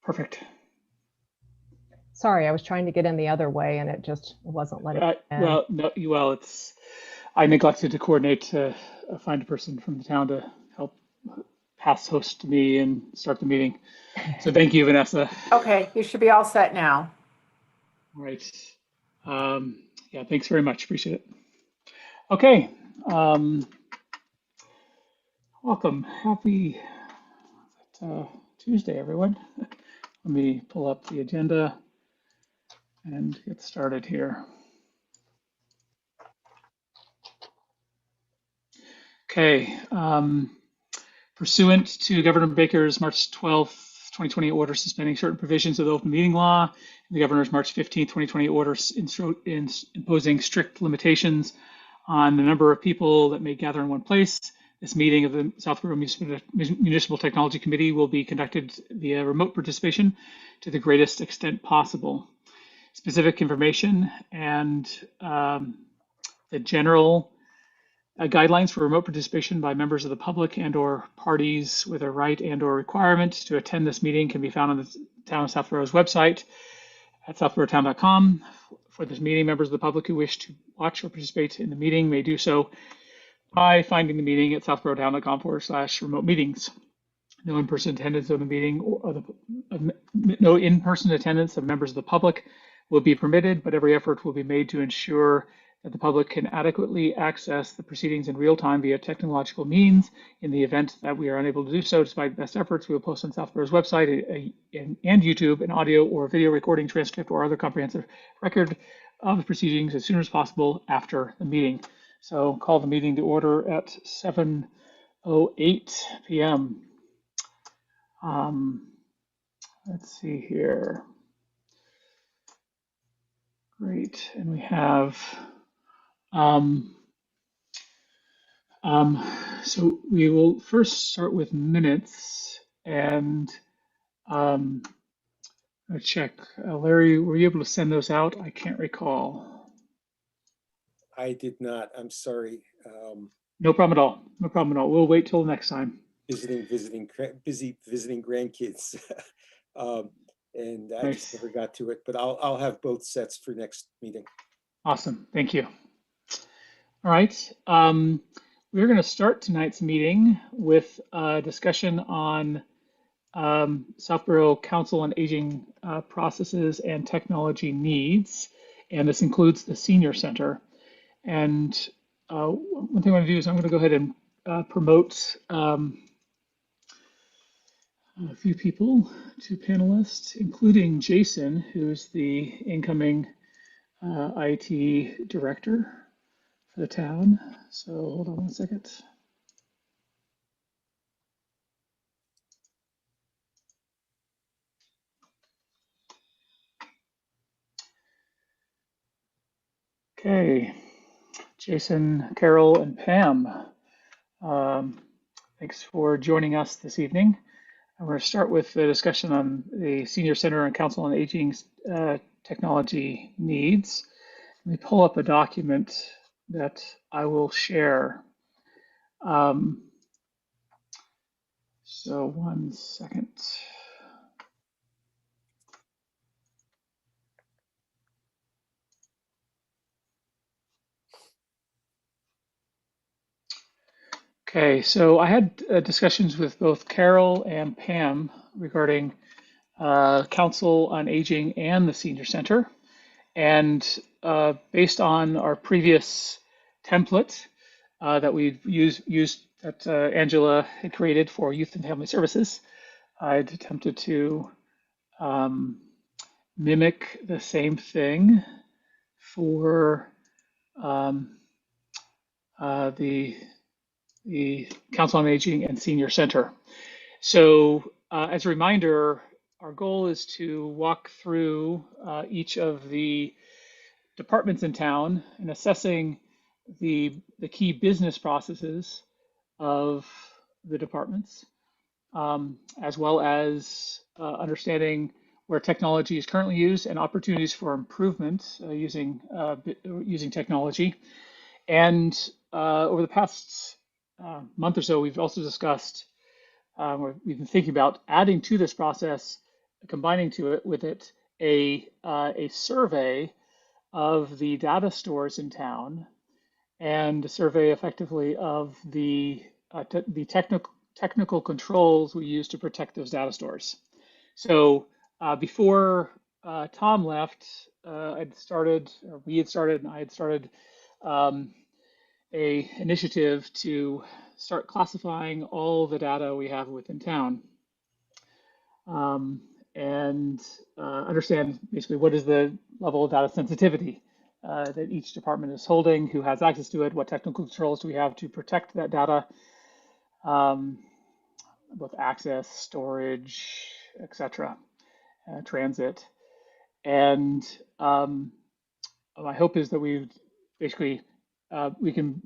Perfect. Sorry, I was trying to get in the other way and it just wasn't letting me in. Well, no, it's I neglected to coordinate to find a person from the town to help pass host to me and start the meeting. So thank you, Vanessa. Okay, you should be all set now. All right. Yeah, thanks very much. Appreciate it. Okay. Um, Welcome. Happy uh, Tuesday, everyone. Let me pull up the agenda and get started here. Okay. Pursuant to Governor Baker's March 12th, 2020 order suspending certain provisions of the open meeting law, and the Governor's March 15th, 2020 order imposing strict limitations on the number of people that may gather in one place, this meeting of the Southborough Municipal Technology Committee will be conducted via remote participation to the greatest extent possible. Specific information and the general guidelines for remote participation by members of the public and or parties with a right and or requirement to attend this meeting can be found on the Town of Southborough's website at southboroughtown.com. For this meeting, members of the public who wish to watch or participate in the meeting may do so by finding the meeting at southboroughtown.com/remote meetings. No in-person attendance of the meeting no in-person attendance of members of the public will be permitted, but every effort will be made to ensure that the public can adequately access the proceedings in real time via technological means. In the event that we are unable to do so, despite best efforts, we will post on Southborough's website and YouTube an audio or video recording, transcript, or other comprehensive record of the proceedings as soon as possible after the meeting. So call the meeting to order at 7:08 p.m. Let's see here. Great, and we have so we will first start with minutes and I'll check. Larry, were you able to send those out? I can't recall. I did not. I'm sorry. No problem at all. No problem at all. We'll wait till next time. Busy visiting grandkids, and I Nice. just never got to it. But I'll have both sets for next meeting. Awesome. Thank you. All right. We're going to start tonight's meeting with a discussion on Southborough Council on Aging processes and technology needs, and this includes the Senior Center. And one thing I want to do is I'm going to go ahead and promote a few people to panelists, including Jason, who's the incoming IT director for the town. So hold on one second. Okay, Jason, Carol, and Pam, thanks for joining us this evening. I'm going to start with the discussion on the Senior Center and Council on Aging technology needs. Let me pull up a document that I will share. So one second. Okay, so I had discussions with both Carol and Pam regarding Council on Aging and the Senior Center. And based on our previous template that we used that Angela had created for Youth and Family Services, I'd attempted to mimic the same thing for the Council on Aging and Senior Center. So as a reminder, our goal is to walk through each of the departments in town and assessing the key business processes of the departments, as well as understanding where technology is currently used and opportunities for improvement using technology. And over the past month or so, we've also discussed, we've been thinking about adding to this process combining with it a survey of the data stores in town and a survey effectively of the technical controls we use to protect those data stores. So before Tom left, we had started, and I had started a initiative to start classifying all the data we have within town, and understand basically what is the level of data sensitivity that each department is holding, who has access to it, what technical controls do we have to protect that data, um, both access, storage, etc., transit. And my hope is that we basically we can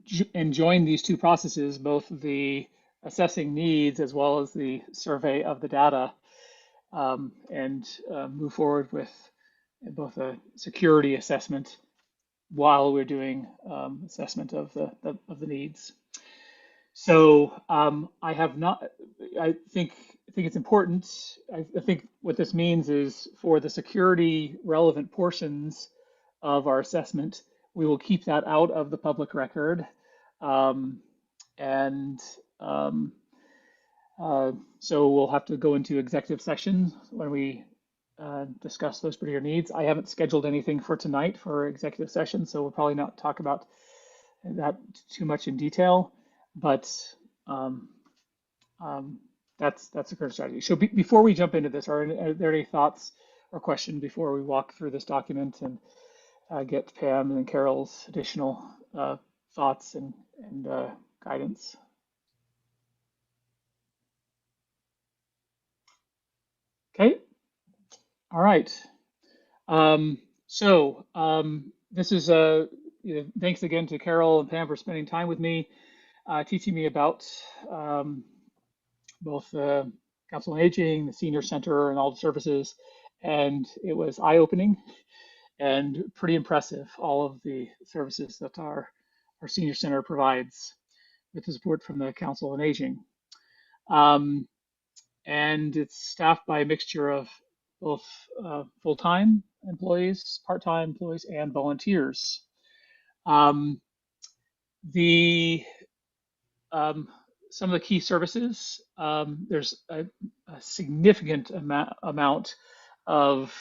join these two processes, both the assessing needs as well as the survey of the data, and move forward with both a security assessment while we're doing assessment of the needs. So I have not. I think it's important. I think what this means is for the security relevant portions of our assessment, we will keep that out of the public record, um, and so we'll have to go into executive session when we discuss those particular needs. I haven't scheduled anything for tonight for executive session, so we'll probably not talk about that too much in detail, but um, um, that's the current strategy. So before we jump into this, are there any thoughts or questions before we walk through this document and get Pam and Carol's additional thoughts and guidance? Okay, all right. This is thanks again to Carol and Pam for spending time with me, teaching me about both the Council on Aging, the Senior Center, and all the services. And it was eye-opening and pretty impressive, all of the services that our Senior Center provides with the support from the Council on Aging. And it's staffed by a mixture of both full-time employees, part-time employees, and volunteers. The some of the key services, there's a significant amount of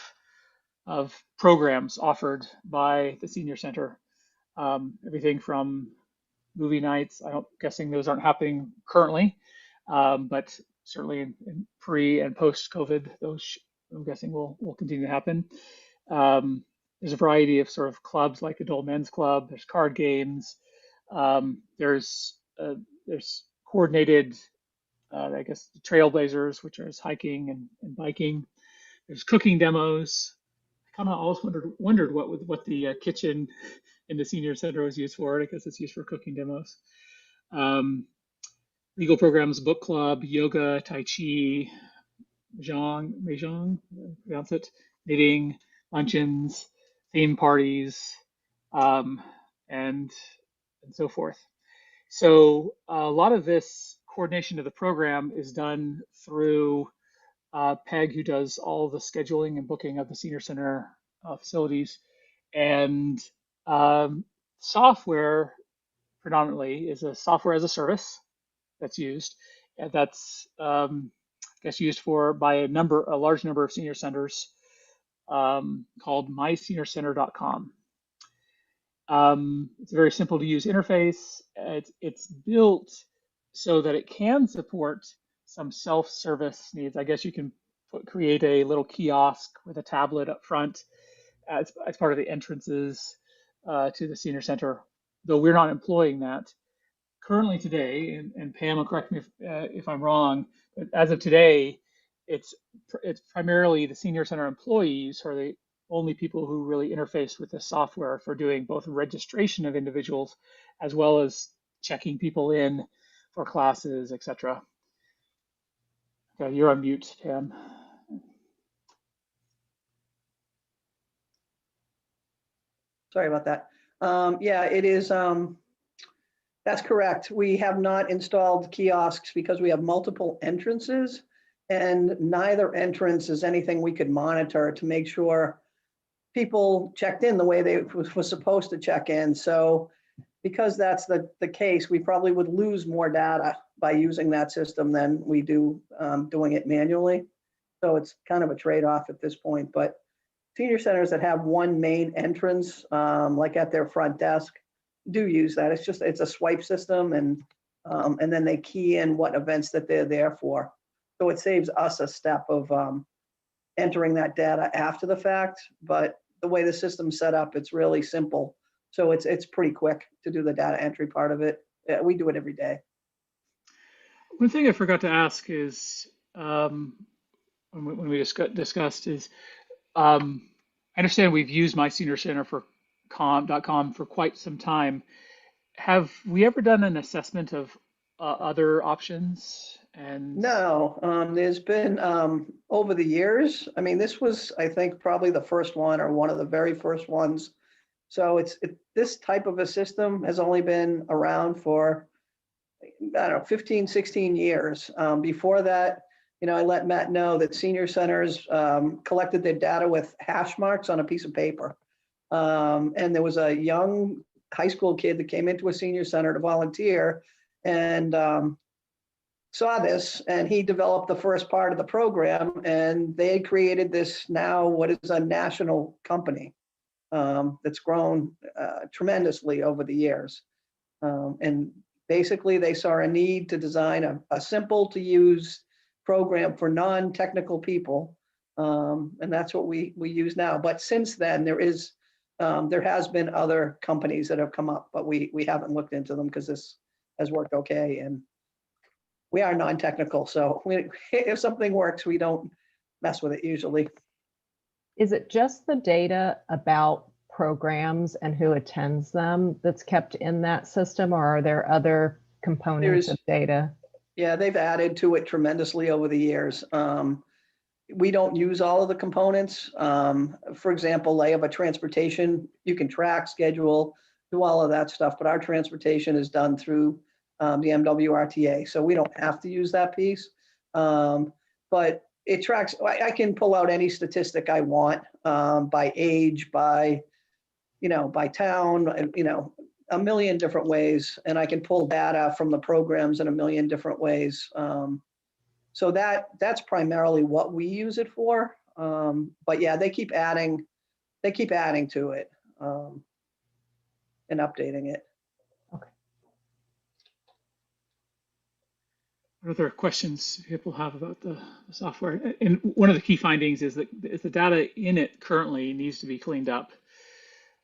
programs offered by the Senior Center. Everything from movie nights. I'm guessing those aren't happening currently, but certainly in pre and post COVID, those I'm guessing will continue to happen. There's a variety of sort of clubs like Adult Men's Club. There's card games. There's coordinated, I guess, trailblazers, which is hiking and biking. There's cooking demos. I kind of always wondered what the kitchen in the Senior Center was used for. I guess it's used for cooking demos. Legal programs, book club, yoga, tai chi, mahjong, pronounce it, knitting, luncheons, theme parties, and so forth. So a lot of this coordination of the program is done through Peg, who does all the scheduling and booking of the Senior Center facilities, and software predominantly is a software as a service that's used. And that's I guess used by a large number of senior centers, called myseniorcenter.com. It's a very simple to use interface. It's built so that it can support some self-service needs. I guess you can create a little kiosk with a tablet up front as part of the entrances to the Senior Center, though we're not employing that currently today. And Pam will correct me if I'm wrong, but as of today, it's primarily the Senior Center employees who are the only people who really interface with the software for doing both registration of individuals as well as checking people in for classes, etc. Okay, you're on mute, Pam. Sorry about that. Yeah, it is. That's correct. We have not installed kiosks because we have multiple entrances And neither entrance is anything we could monitor to make sure people checked in the way they was supposed to check in. So because that's the case, we probably would lose more data by using that system than we do doing it manually. So it's kind of a trade-off at this point. But senior centers that have one main entrance, like at their front desk, do use that. It's a swipe system, and then they key in what events that they're there for. So it saves us a step of entering that data after the fact. But the way the system's set up, it's really simple. So it's pretty quick to do the data entry part of it. We do it every day. One thing I forgot to ask is when we discussed is I understand we've used My Senior Center for .com for quite some time. Have we ever done an assessment of other options? And No, there's been over the years. I mean, this was, I think, probably the first one or one of the very first ones. So this type of a system has only been around for, I don't know, 15, 16 years. Before that, I let Matt know that senior centers collected their data with hash marks on a piece of paper. And there was a young high school kid that came into a senior center to volunteer and saw this, and he developed the first part of the program, and they had created this now what is a national company that's grown tremendously over the years. And basically they saw a need to design a simple to use program for non-technical people. And that's what we use now. But since then there has been other companies that have come up, but we haven't looked into them because this has worked okay. And we are non-technical, so if something works, we don't mess with it usually. Is it just the data about programs and who attends them that's kept in that system, or are there other components of data? Yeah, they've added to it tremendously over the years. We don't use all of the components. For example, they have a transportation, you can track, schedule, do all of that stuff, but our transportation is done through the MWRTA, so we don't have to use that piece. But it tracks, I can pull out any statistic I want by age, by town, and a million different ways, and I can pull data from the programs in a million different ways. So that's primarily what we use it for. But yeah, they keep adding to it and updating it. Okay. what other questions people have about the software? And one of the key findings is that the data in it currently needs to be cleaned up.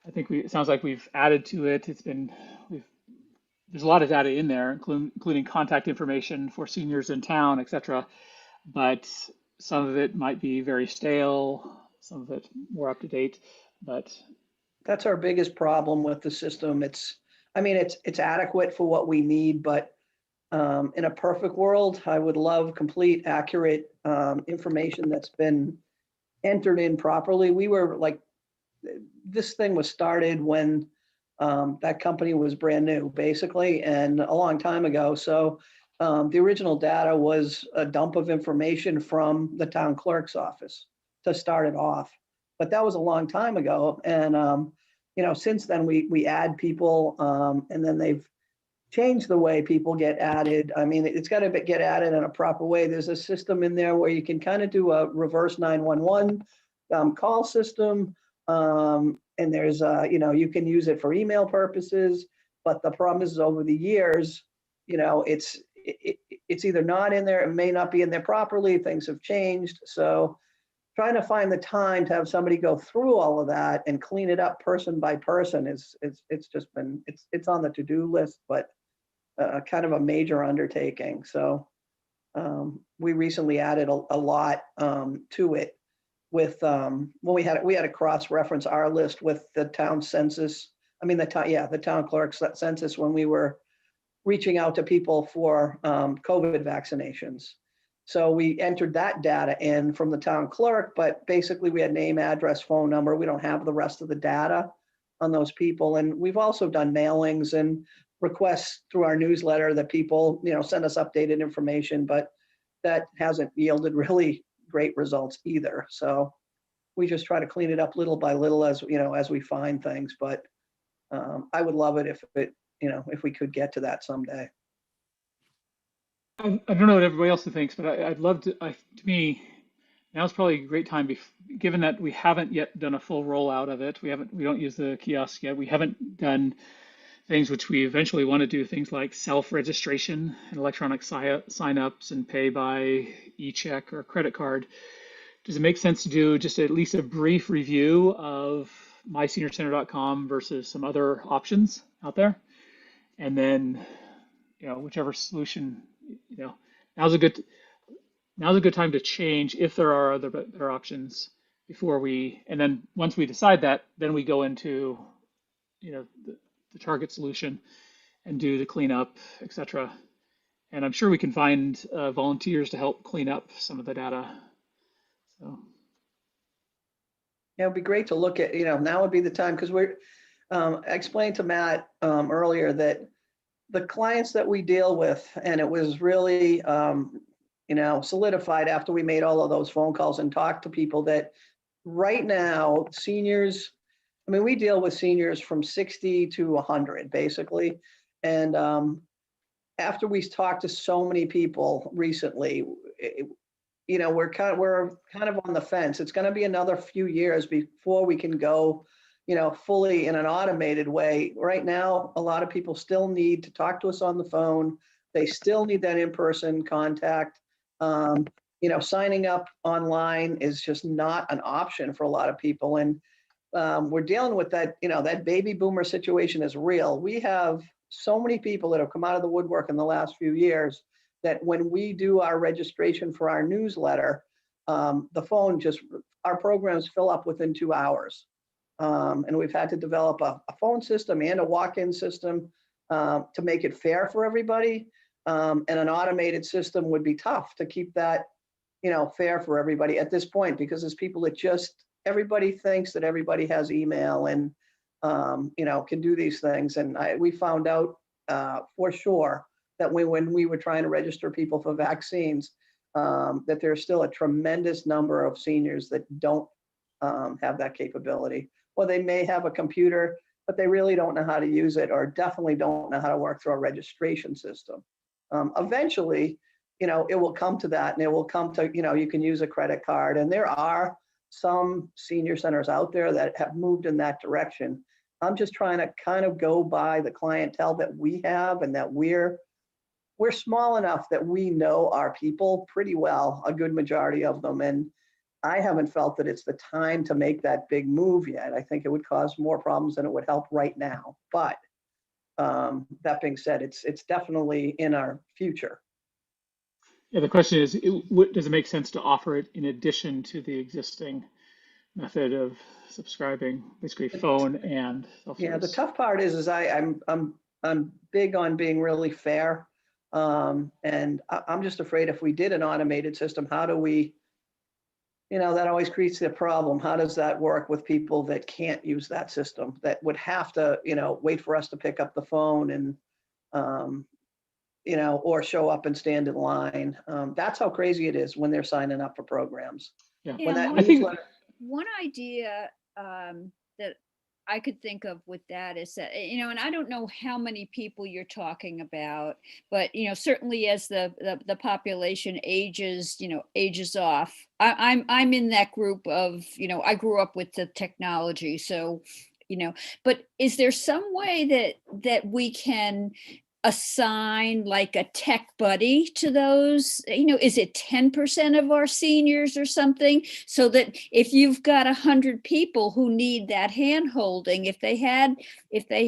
I think it sounds like we've added to it. There's a lot of data in there, including contact information for seniors in town, et cetera. But some of it might be very stale, some of it more up to date. But that's our biggest problem with the system. It's adequate for what we need, but in a perfect world, I would love complete, accurate information that's been entered in properly. We were like, this thing was started when that company was brand new, basically, and a long time ago. So the original data was a dump of information from the town clerk's office to start it off. But that was a long time ago. And, since then we add people and then they've changed the way people get added. I mean, it's got to get added in a proper way. There's a system in there where you can kind of do a reverse 911 call system. And there's, you can use it for email purposes, but the problem is over the years, it's either not in there, it may not be in there properly, things have changed. So trying to find the time to have somebody go through all of that and clean it up person by person it's just been, it's on the to-do list, but kind of a major undertaking. So we recently added a lot to it. With when we had to cross-reference our list with the town census. I mean, the town clerk's census when we were reaching out to people for COVID vaccinations. So we entered that data in from the town clerk, but basically we had name, address, phone number. We don't have the rest of the data on those people. And we've also done mailings and requests through our newsletter that people, send us updated information, but that hasn't yielded really great results either. So we just try to clean it up little by little as, as we find things. But I would love it if we could get to that someday. I don't know what everybody else thinks, but I'd love to. To me, now's probably a great time, given that we haven't yet done a full rollout of it. We don't use the kiosk yet. We haven't done things which we eventually want to do, things like self-registration and electronic sign-ups and pay by e-check or credit card. Does it make sense to do just at least a brief review of myseniorcenter.com versus some other options out there? And then, whichever solution, now's a good time to change if there are other better options and then once we decide that, then we go into, the target solution and do the cleanup, etc. And I'm sure we can find volunteers to help clean up some of the data. So. Yeah, it'd be great to look at, now would be the time, because I explained to Matt earlier that the clients that we deal with, and it was really, solidified after we made all of those phone calls and talked to people, that right now, seniors, we deal with seniors from 60 to 100, basically. And after we talked to so many people recently, we're kind of on the fence. It's going to be another few years before we can go, fully in an automated way. Right now, a lot of people still need to talk to us on the phone. They still need that in-person contact. Signing up online is just not an option for a lot of people. And we're dealing with that, that baby boomer situation is real. We have so many people that have come out of the woodwork in the last few years that when we do our registration for our newsletter, our programs fill up within 2 hours. And we've had to develop a phone system and a walk-in system to make it fair for everybody. And an automated system would be tough to keep that, fair for everybody at this point, because there's people that everybody thinks that everybody has email and, can do these things. And we found out for sure that when we were trying to register people for vaccines, that there's still a tremendous number of seniors that don't have that capability. Or they may have a computer, but they really don't know how to use it, or definitely don't know how to work through a registration system. Eventually, it will come to that, and it will come to, you can use a credit card. And there are some senior centers out there that have moved in that direction. I'm just trying to kind of go by the clientele that we have, and that we're small enough that we know our people pretty well, a good majority of them. And I haven't felt that it's the time to make that big move yet. I think it would cause more problems than it would help right now. But that being said, it's definitely in our future. Yeah, the question is, does it make sense to offer it in addition to the existing method of subscribing, basically phone and self-service? Yeah, the tough part is I'm big on being really fair, and I'm just afraid if we did an automated system, how do we, that always creates the problem. How does that work with people that can't use that system, that would have to, wait for us to pick up the phone and, or show up and stand in line. That's how crazy it is when they're signing up for programs. Yeah, When that I think newsletter, one idea that I could think of with that is that, and I don't know how many people you're talking about, but, certainly as the population ages, ages off, I'm in that group of, I grew up with the technology. So, but is there some way that we can assign like a tech buddy to those? Is it 10% of our seniors or something, so that if you've got 100 people who need that hand holding, if they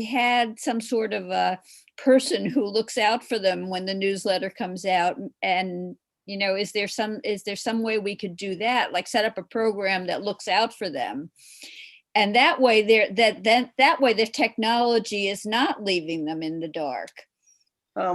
had some sort of a person who looks out for them when the newsletter comes out, and is there some way we could do that, like set up a program that looks out for them? And that way that way the technology is not leaving them in the dark.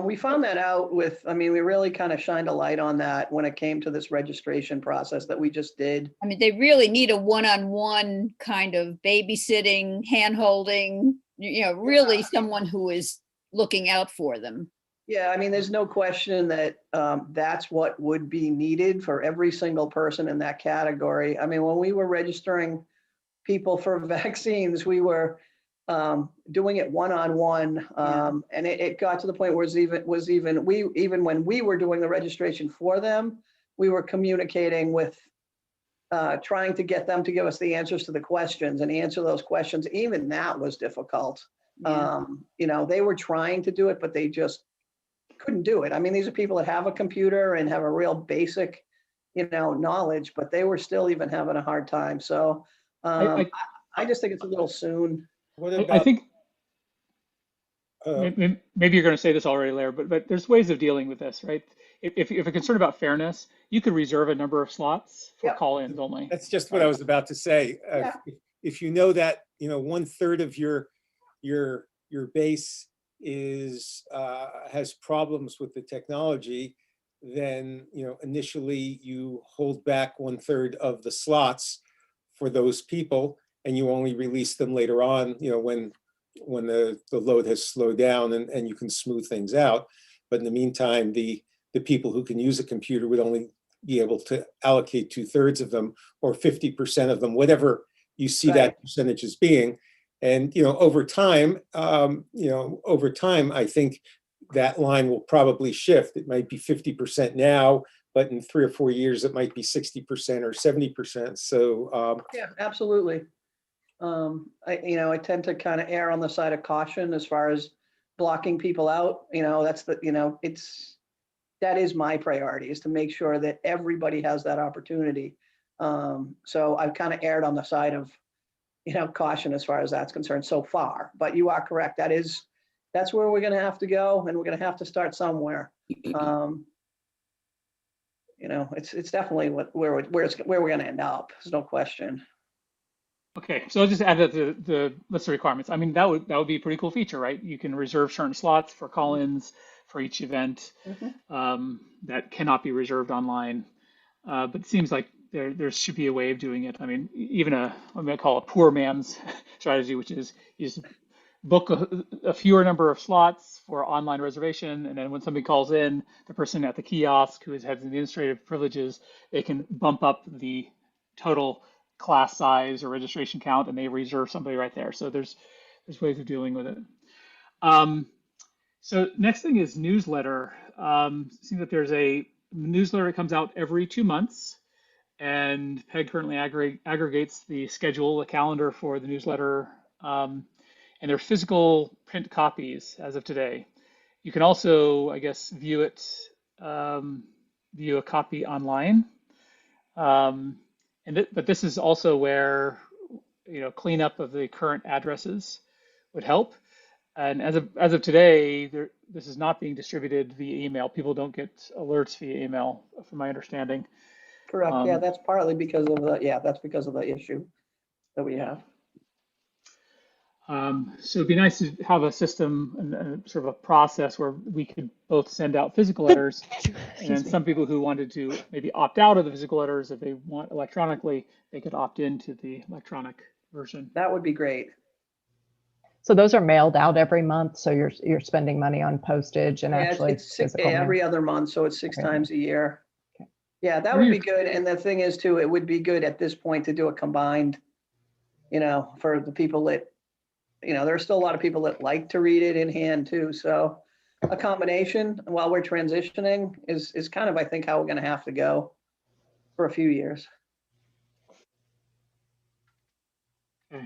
We found that out we really kind of shined a light on that when it came to this registration process that we just did. They really need a one-on-one kind of babysitting, hand-holding, really someone who is looking out for them. Yeah, I mean, there's no question that that's what would be needed for every single person in that category. I mean, when we were registering people for vaccines, we were doing it one-on-one. And it got to the point where even when we were doing the registration for them, we were communicating with trying to get them to give us the answers to the questions and answer those questions. Even that was difficult. Yeah. You know, they were trying to do it, but they just couldn't do it. I mean, these are people that have a computer and have a real basic, you know, knowledge, but they were still even having a hard time. So I, I just think it's a little soon. What I about, think uh, maybe you're going to say this already, Lair, but there's ways of dealing with this, right? If you're concerned about fairness, you could reserve a number of slots for Yep. call-ins only. that's just what I was about to say. Yeah. If you know that, you know, 1/3 of your base has problems with the technology, then, you know, initially you hold back 1/3 of the slots for those people, and you only release them later on, you know, when the load has slowed down and you can smooth things out. But in the meantime, the people who can use a computer would only be able to allocate 2/3 of them or 50% of them, whatever you see that percentage as being. And, you know, over time, I think that line will probably shift. It might be 50% now, but in 3 or 4 years, it might be 60% or 70%. So, Yeah, absolutely. I tend to kind of err on the side of caution as far as blocking people out. You know, that is my priority, is to make sure that everybody has that opportunity. So I've kind of erred on the side of, you know, caution as far as that's concerned so far. But you are correct. That's where we're going to have to go, and we're going to have to start somewhere. You know, it's definitely where we're going to end up. There's no question. Okay, so I'll just add that the list of requirements. I mean, that would be a pretty cool feature, right? You can reserve certain slots for call-ins for each event that cannot be reserved online. But it seems like there should be a way of doing it. I mean, even what I'm going to call a poor man's strategy, which is you just book a fewer number of slots for online reservation, and then when somebody calls in, the person at the kiosk who has administrative privileges, they can bump up the total class size or registration count, and they reserve somebody right there. So there's ways of dealing with it. So next thing is newsletter. Seems that there's a newsletter that comes out every 2 months, and PEG currently aggregates the schedule, the calendar for the newsletter, and they're physical print copies as of today. You can also, I guess, view a copy online. But this is also where, you know, cleanup of the current addresses would help. And as of today, this is not being distributed via email. People don't get alerts via email, from my understanding. Correct. Yeah, that's partly because of the issue that we have. So it'd be nice to have a system and sort of a process where we could both send out physical letters, and then some people who wanted to maybe opt out of the physical letters, if they want electronically, they could opt into the electronic version. That would be great. So those are mailed out every month. So you're spending money on postage and Yeah, actually it's physical mail. every other month, so it's 6 Every other times a year. Okay. Yeah, that What are would be your- good. And the thing is too, it would be good at this point to do a combined, you know, for the people that, you know, there are still a lot of people that like to read it in hand too. So a combination while we're transitioning is kind of, I think, how we're going to have to go for a few years. Okay.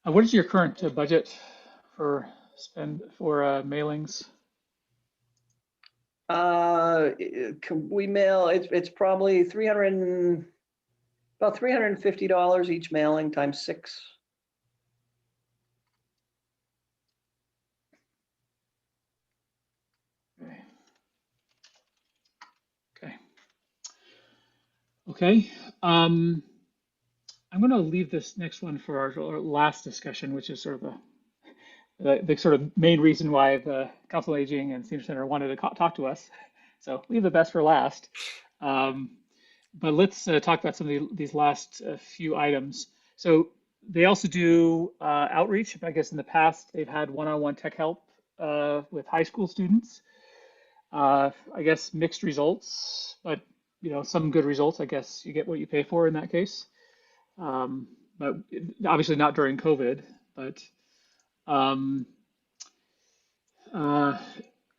What is your current budget for mailings? We mail, it's probably about $350 each mailing times 6. Okay. Okay. Okay. I'm going to leave this next one for our last discussion, which is sort of the sort of main reason why the Council on Aging and Senior Center wanted to talk to us. So leave the best for last. But let's talk about some of these last few items. So They also do outreach. I guess in the past they've had one-on-one tech help with high school students. I guess mixed results, but some good results. I guess you get what you pay for in that case. But obviously not during COVID. But um, uh,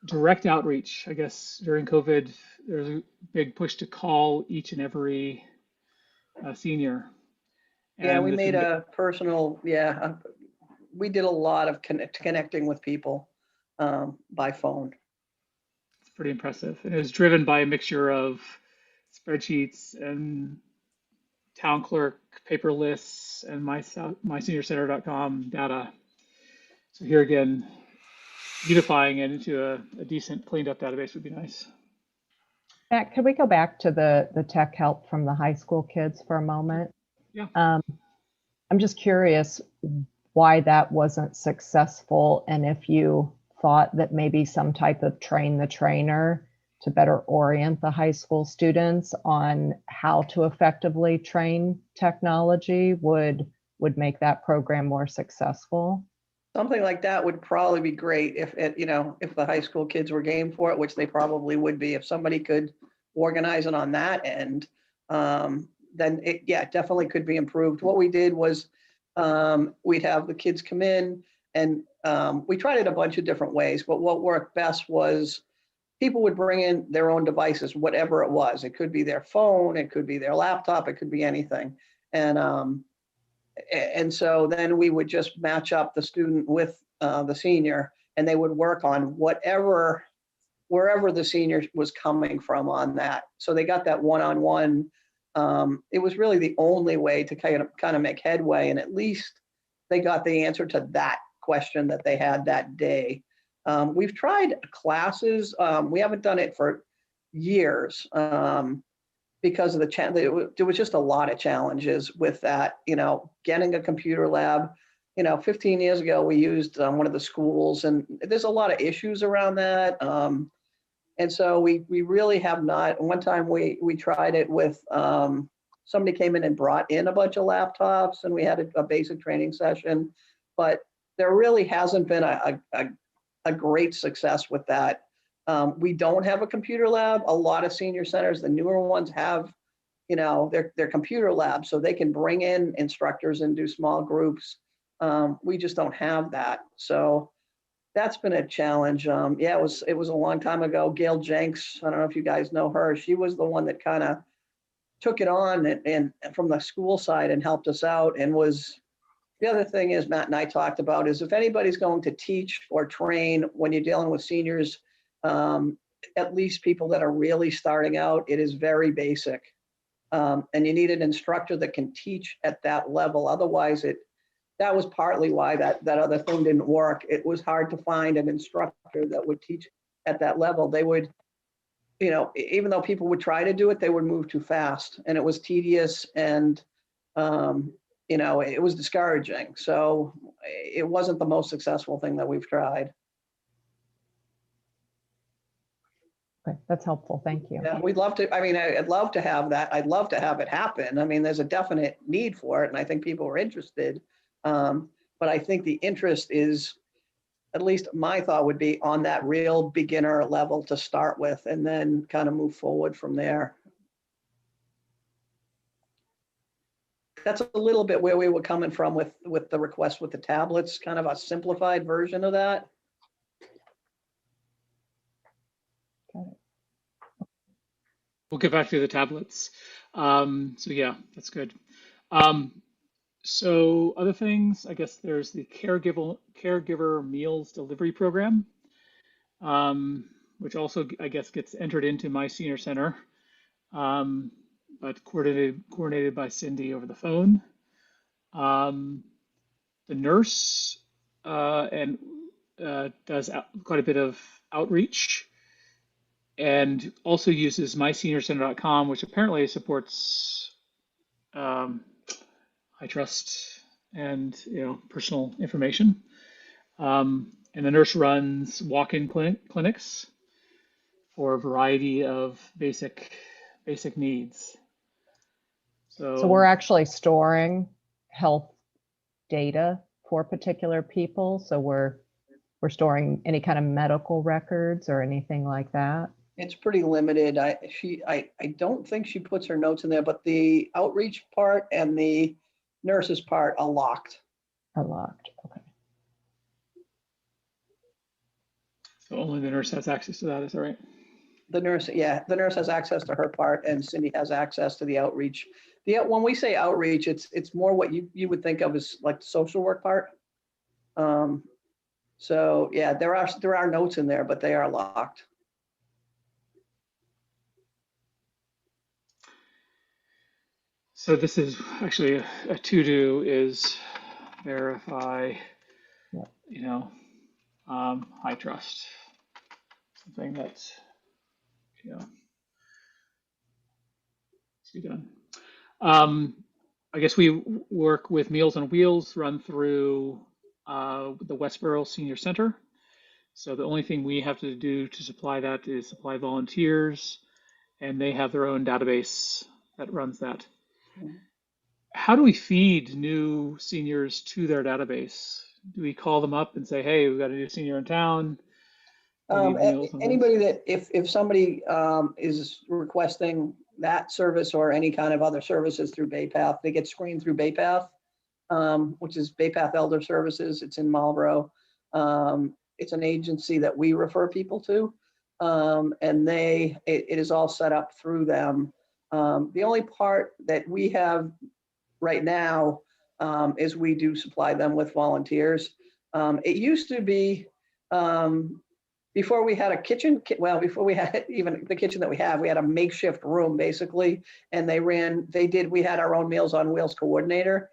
direct outreach. I guess during COVID, there's a big push to call each and every senior. Yeah, we And made a personal, we did a lot of connecting with people by phone. it's pretty impressive. And it was driven by a mixture of spreadsheets and town clerk paper lists and myseniorcenter.com data. So here again, unifying it into a decent cleaned up database would be nice. Matt, could we go back to the tech help from the high school kids for a moment? Yeah. I'm just curious why that wasn't successful, and if you thought that maybe some type of train the trainer to better orient the high school students on how to effectively train technology would make that program more successful. Something like that would probably be great if if the high school kids were game for it, which they probably would be. If somebody could organize it on that end, then it definitely could be improved. What we did was we'd have the kids come in and we tried it a bunch of different ways, but what worked best was people would bring in their own devices, whatever it was. It could be their phone, it could be their laptop, it could be anything. And so then we would just match up the student with the senior, and they would work on wherever the senior was coming from on that. So they got that one-on-one. It was really the only way to kind of make headway, and at least they got the answer to that question that they had that day. We've tried classes. We haven't done it for years. Because of there was just a lot of challenges with that, getting a computer lab. 15 years ago, we used one of the schools, and there's a lot of issues around that. And so we really have not. One time we tried it with somebody came in and brought in a bunch of laptops, and we had a basic training session, but there really hasn't been a great success with that. We don't have a computer lab. A lot of senior centers, the newer ones, have, their computer labs, so they can bring in instructors and do small groups. We just don't have that, so that's been a challenge. It was a long time ago. Gail Jenks, I don't know if you guys know her. She was the one that kind of took it on and from the school side and helped us out. And was the other thing is Matt and I talked about is if anybody's going to teach or train when you're dealing with seniors. At least people that are really starting out, it is very basic. And you need an instructor that can teach at that level. Otherwise, that was partly why that other thing didn't work. It was hard to find an instructor that would teach at that level. They would, even though people would try to do it, they would move too fast, and it was tedious, and it was discouraging. So it wasn't the most successful thing that we've tried. Okay, that's helpful. Thank you. Yeah, we'd love to. I mean, I'd love to have that. I'd love to have it happen. I mean, there's a definite need for it, and I think people are interested. But I think the interest is, at least my thought would be, on that real beginner level to start with, and then kind of move forward from there. That's a little bit where we were coming from with the request with the tablets, kind of a simplified version of that. Got it. We'll get back to the tablets. So yeah, that's good. So other things, I guess there's the caregiver meals delivery program, which also I guess gets entered into my senior center, but coordinated by Cindy over the phone. The nurse and does quite a bit of outreach, and also uses myseniorcenter.com, which apparently supports HITRUST and personal information. And the nurse runs walk-in clinics for a variety of basic needs. So we're actually storing health data for particular people? So we're storing any kind of medical records or anything like that? It's pretty limited. I don't think she puts her notes in there, but the outreach part and the nurses part are locked. Are locked. Okay. So only the nurse has access to that, is that right? The nurse, yeah, the nurse has access to her part and Cindy has access to the outreach. When we say outreach, it's more what you would think of as like the social work part. So yeah, there are notes in there, but they are locked. So this is actually a to-do is verify, Yeah. you know, high trust, something that's, you know, to be done. I guess we work with Meals on Wheels, run through the Westboro Senior Center. So the only thing we have to do to supply that is supply volunteers, and they have their own database that runs that. How do we feed new seniors to their database? Do we call them up and say, hey, we've got a new senior in town? We need Meals on Wheels? Anybody that if somebody is requesting that service or any kind of other services through BayPath, they get screened through BayPath, which is BayPath Elder Services. It's in Marlboro. It's an agency that we refer people to, and it is all set up through them. The only part that we have right now is we do supply them with volunteers. It used to be before we had a kitchen, well, before we had even the kitchen that we have, we had a makeshift room basically, and we had our own Meals on Wheels coordinator,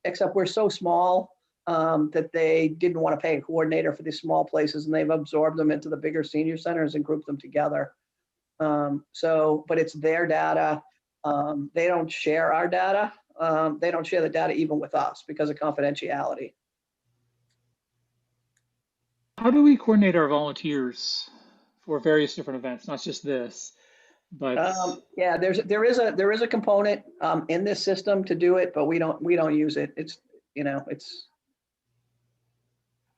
except we're so small that they didn't want to pay a coordinator for these small places, and they've absorbed them into the bigger senior centers and grouped them together. But it's their data. They don't share our data. They don't share the data even with us because of confidentiality. How do we coordinate our volunteers for various different events, not just this, but yeah, there is a component in this system to do it, but we don't use it. It's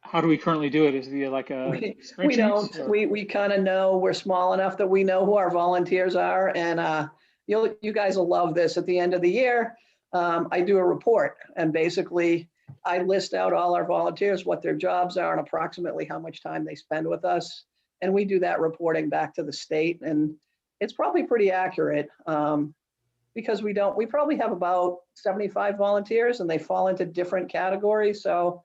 how do we currently do it? Is it via like a we don't. spreadsheet? We kind of know we're small enough that we know who our volunteers are, and you guys will love this. At the end of the year, I do a report, and basically I list out all our volunteers, what their jobs are, and approximately how much time they spend with us, and we do that reporting back to the state, and it's probably pretty accurate because we probably have about 75 volunteers, and they fall into different categories, so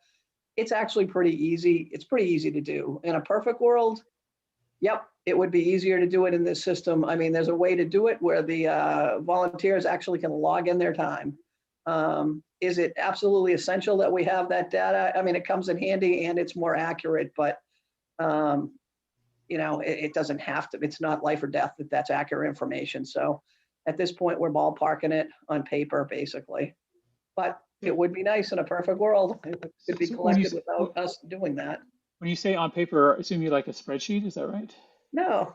it's actually pretty easy. It's pretty easy to do. In a perfect world, yep, it would be easier to do it in this system. I mean, there's a way to do it where the volunteers actually can log in their time. Is it absolutely essential that we have that data? I mean, it comes in handy and it's more accurate, but it doesn't have to. It's not life or death that that's accurate information. So at this point, we're ballparking it on paper, basically. But it would be nice in a perfect world. It could be collected without us doing that. When you say on paper, I assume you like a spreadsheet, is that right? No.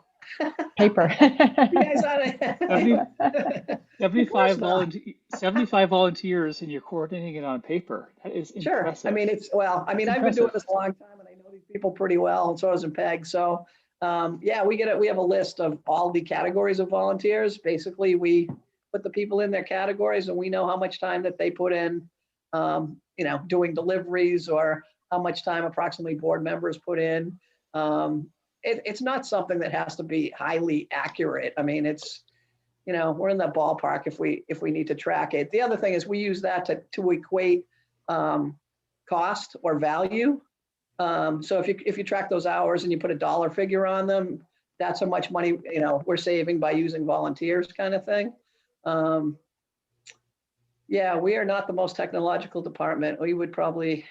Paper. You guys ought 75 volunteers and you're coordinating it on paper. That is impressive. Sure. I mean, I've been doing this a long time and I know these people pretty well, and so does Peg. So yeah, we have a list of all the categories of volunteers. Basically, we put the people in their categories and we know how much time that they put in, doing deliveries, or how much time approximately board members put in. It's not something that has to be highly accurate. I mean, it's, we're in the ballpark if we need to track it. The other thing is we use that to equate cost or value. So if you track those hours and you put a dollar figure on them, that's how much money we're saving by using volunteers, kind of thing. Yeah, we are not the most technological department. We would probably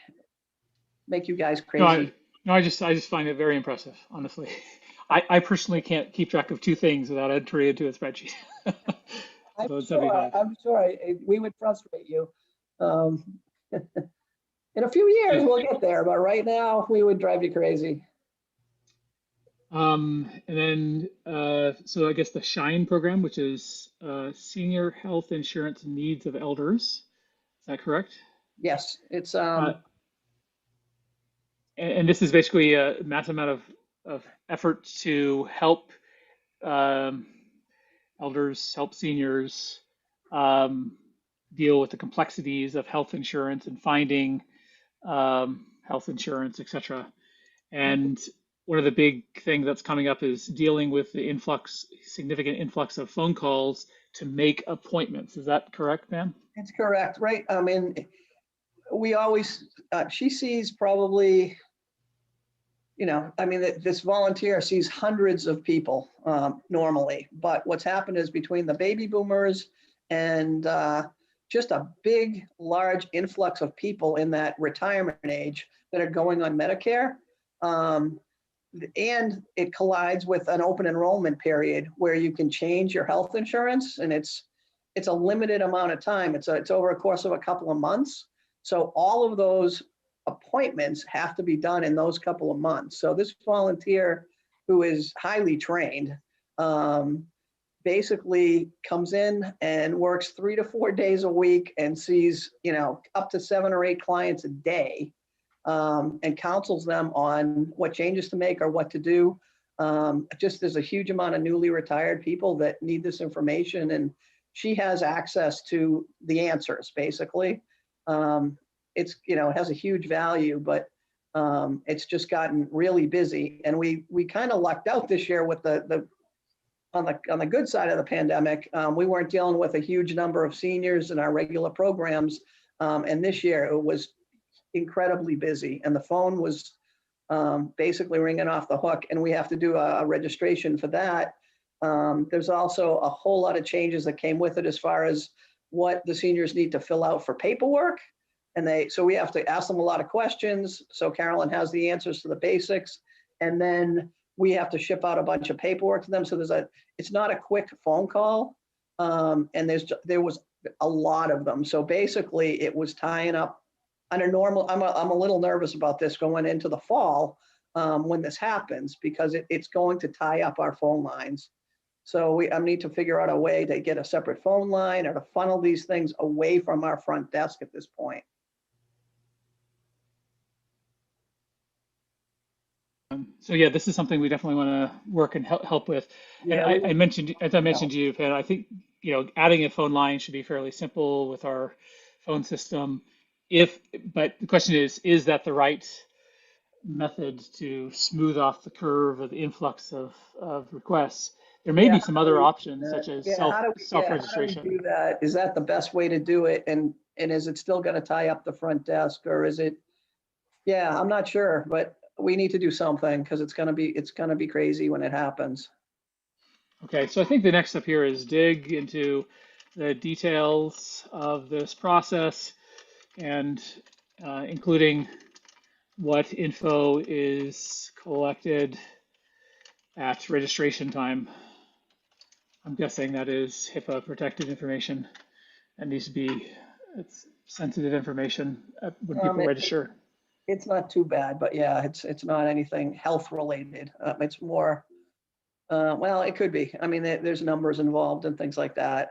make you guys crazy. No, I just find it very impressive, honestly. I personally can't keep track of two things without entering into a spreadsheet. I'm sure we would frustrate you. In a few years, we'll get there, but right now, we would drive you crazy. And then, so I guess the SHINE program, which is Senior Health Insurance Needs of Elders. Is that correct? Yes, it's, Uh, and this is basically a massive amount of effort to help um, elders, help seniors um, deal with the complexities of health insurance and finding health insurance, etc. And one of the big things that's coming up is dealing with the significant influx of phone calls to make appointments. Is that correct, ma'am? it's correct, right? I mean, we always, she sees probably, I mean, this volunteer sees hundreds of people normally, but what's happened is between the baby boomers and just a big, large influx of people in that retirement age that are going on Medicare. Um, and it collides with an open enrollment period where you can change your health insurance, and it's a limited amount of time. It's over a course of a couple of months. So all of those appointments have to be done in those couple of months. So this volunteer, who is highly trained, basically comes in and works 3 to 4 days a week and sees, up to 7 or 8 clients a day, and counsels them on what changes to make or what to do. Just there's a huge amount of newly retired people that need this information, and she has access to the answers, basically. It has a huge value, but it's just gotten really busy. And we kind of lucked out this year with on the good side of the pandemic. We weren't dealing with a huge number of seniors in our regular programs. And this year it was incredibly busy, and the phone was basically ringing off the hook, and we have to do a registration for that. There's also a whole lot of changes that came with it as far as what the seniors need to fill out for paperwork. So we have to ask them a lot of questions. So Carolyn has the answers to the basics, and then we have to ship out a bunch of paperwork to them. So it's not a quick phone call. And there was a lot of them. So basically it was tying up on a normal. I'm a little nervous about this going into the fall when this happens, because it's going to tie up our phone lines. So I need to figure out a way to get a separate phone line or to funnel these things away from our front desk at this point. So yeah, this is something we definitely want to work and help with. And Yeah, I mentioned, as I mentioned to you, Pat, I think adding a phone line should be fairly simple with our phone system. But the question is that the right method to smooth off the curve of the influx of requests? There may Yeah, be some other options such as how do we self-registration. do that? Is that the best way to do it? And is it still going to tie up the front desk, or is it? Yeah, I'm not sure, but we need to do something, because it's going to be crazy when it happens. Okay, so I think the next step here is dig into the details of this process and including what info is collected at registration time. I'm guessing that is HIPAA protected information and needs to be, it's sensitive information when people register. It's not too bad, but yeah, it's not anything health related. It's more, well, it could be. I mean, there's numbers involved and things like that.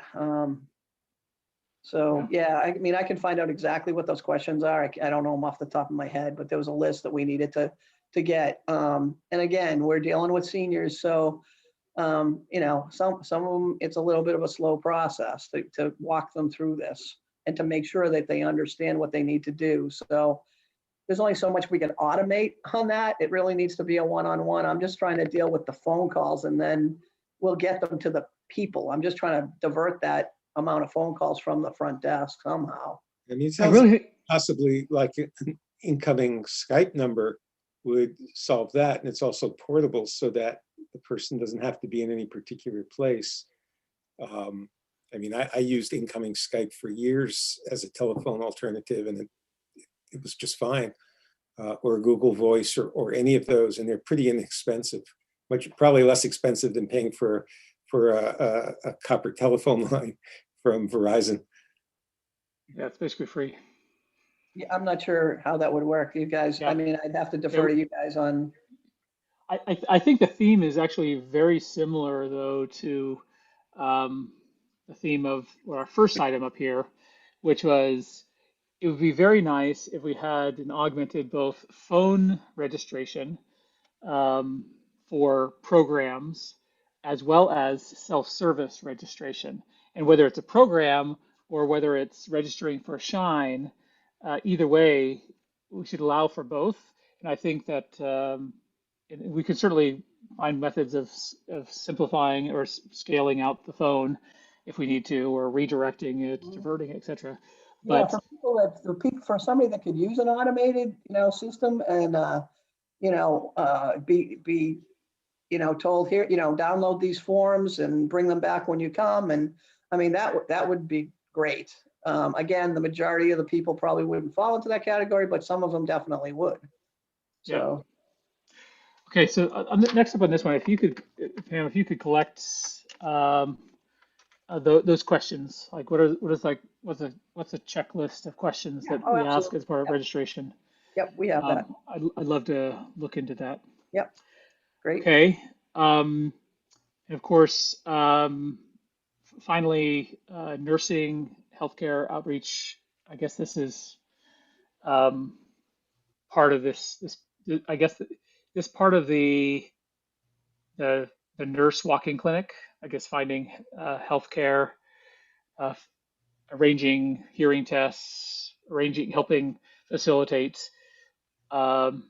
So yeah, I mean, I can find out exactly what those questions are. I don't know them off the top of my head, but there was a list that we needed to get. And again, we're dealing with seniors, so some of them, it's a little bit of a slow process to walk them through this and to make sure that they understand what they need to do. So there's only so much we can automate on that. It really needs to be a one-on-one. I'm just trying to deal with the phone calls, and then we'll get them to the people. I'm just trying to divert that amount of phone calls from the front desk somehow. I mean, it sounds possibly like an incoming Skype number would solve that. And it's also portable so that the person doesn't have to be in any particular place. I mean, I used incoming Skype for years as a telephone alternative, and it was just fine. Or Google Voice or any of those, and they're pretty inexpensive, probably less expensive than paying for a copper telephone line from Verizon. Yeah, it's basically free. Yeah, I'm not sure how that would work. You guys, I mean, I'd have to defer to you guys on. I think the theme is actually very similar, though, to the theme of our first item up here, which was it would be very nice if we had an augmented both phone registration um, for programs as well as self-service registration. And whether it's a program or whether it's registering for Shine, either way, we should allow for both. And I think that we can certainly find methods of simplifying or scaling out the phone if we need to, or redirecting it, diverting it, etc. Yeah, But for people that, for somebody that could use an automated, system and, be, told here, download these forms and bring them back when you come. And I mean, that would be great. Again, the majority of the people probably wouldn't fall into that category, but some of them definitely would. yeah. So, Okay, so next up on this one, if you could, Pam, if you could collect those questions, like what's a checklist of questions yeah, that oh, we ask absolutely. as part of Yep, registration? yep, we have that. I'd love to look into that. Yep, great. Okay, and of course, finally, nursing, healthcare outreach. I guess this is um, part of this. I guess this part of the the nurse walk-in clinic. I guess finding healthcare, uh, arranging hearing tests, helping facilitate um,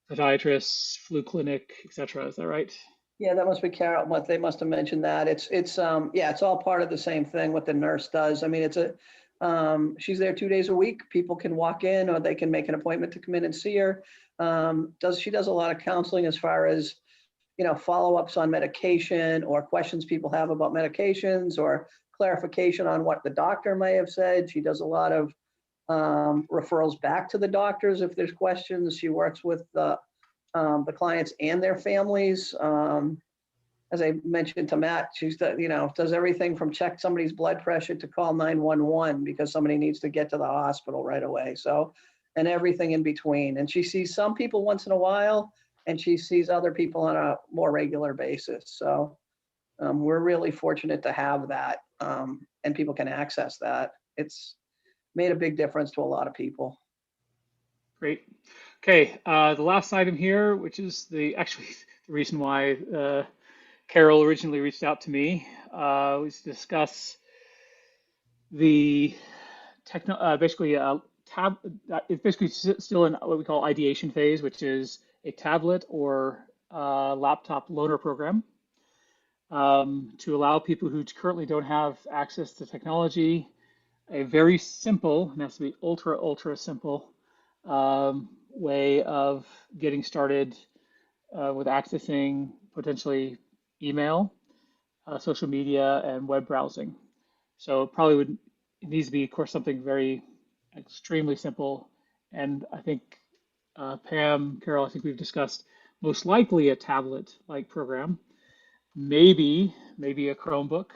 podiatrists, flu clinic, etc. Is that right? Yeah, that must be Carol. What they must have mentioned that yeah, it's all part of the same thing what the nurse does. I mean, she's there 2 days a week. People can walk in or they can make an appointment to come in and see her. She does a lot of counseling as far as, follow-ups on medication or questions people have about medications or clarification on what the doctor may have said. She does a lot of referrals back to the doctors if there's questions. She works with the clients and their families. As I mentioned to Matt, does everything from check somebody's blood pressure to call 911 because somebody needs to get to the hospital right away. So, and everything in between. And she sees some people once in a while, and she sees other people on a more regular basis. So we're really fortunate to have that, and people can access that. It's made a big difference to a lot of people. Great. Okay, the last item here, which is actually the reason why Carol originally reached out to me, was to discuss the basically it's basically still in what we call ideation phase, which is a tablet or laptop loaner program to allow people who currently don't have access to technology a very simple, and has to be ultra simple way of getting started with accessing potentially email, social media, and web browsing. So it needs to be, of course, something very extremely simple. And I think Pam, Carol, I think we've discussed most likely a tablet-like program, maybe a Chromebook,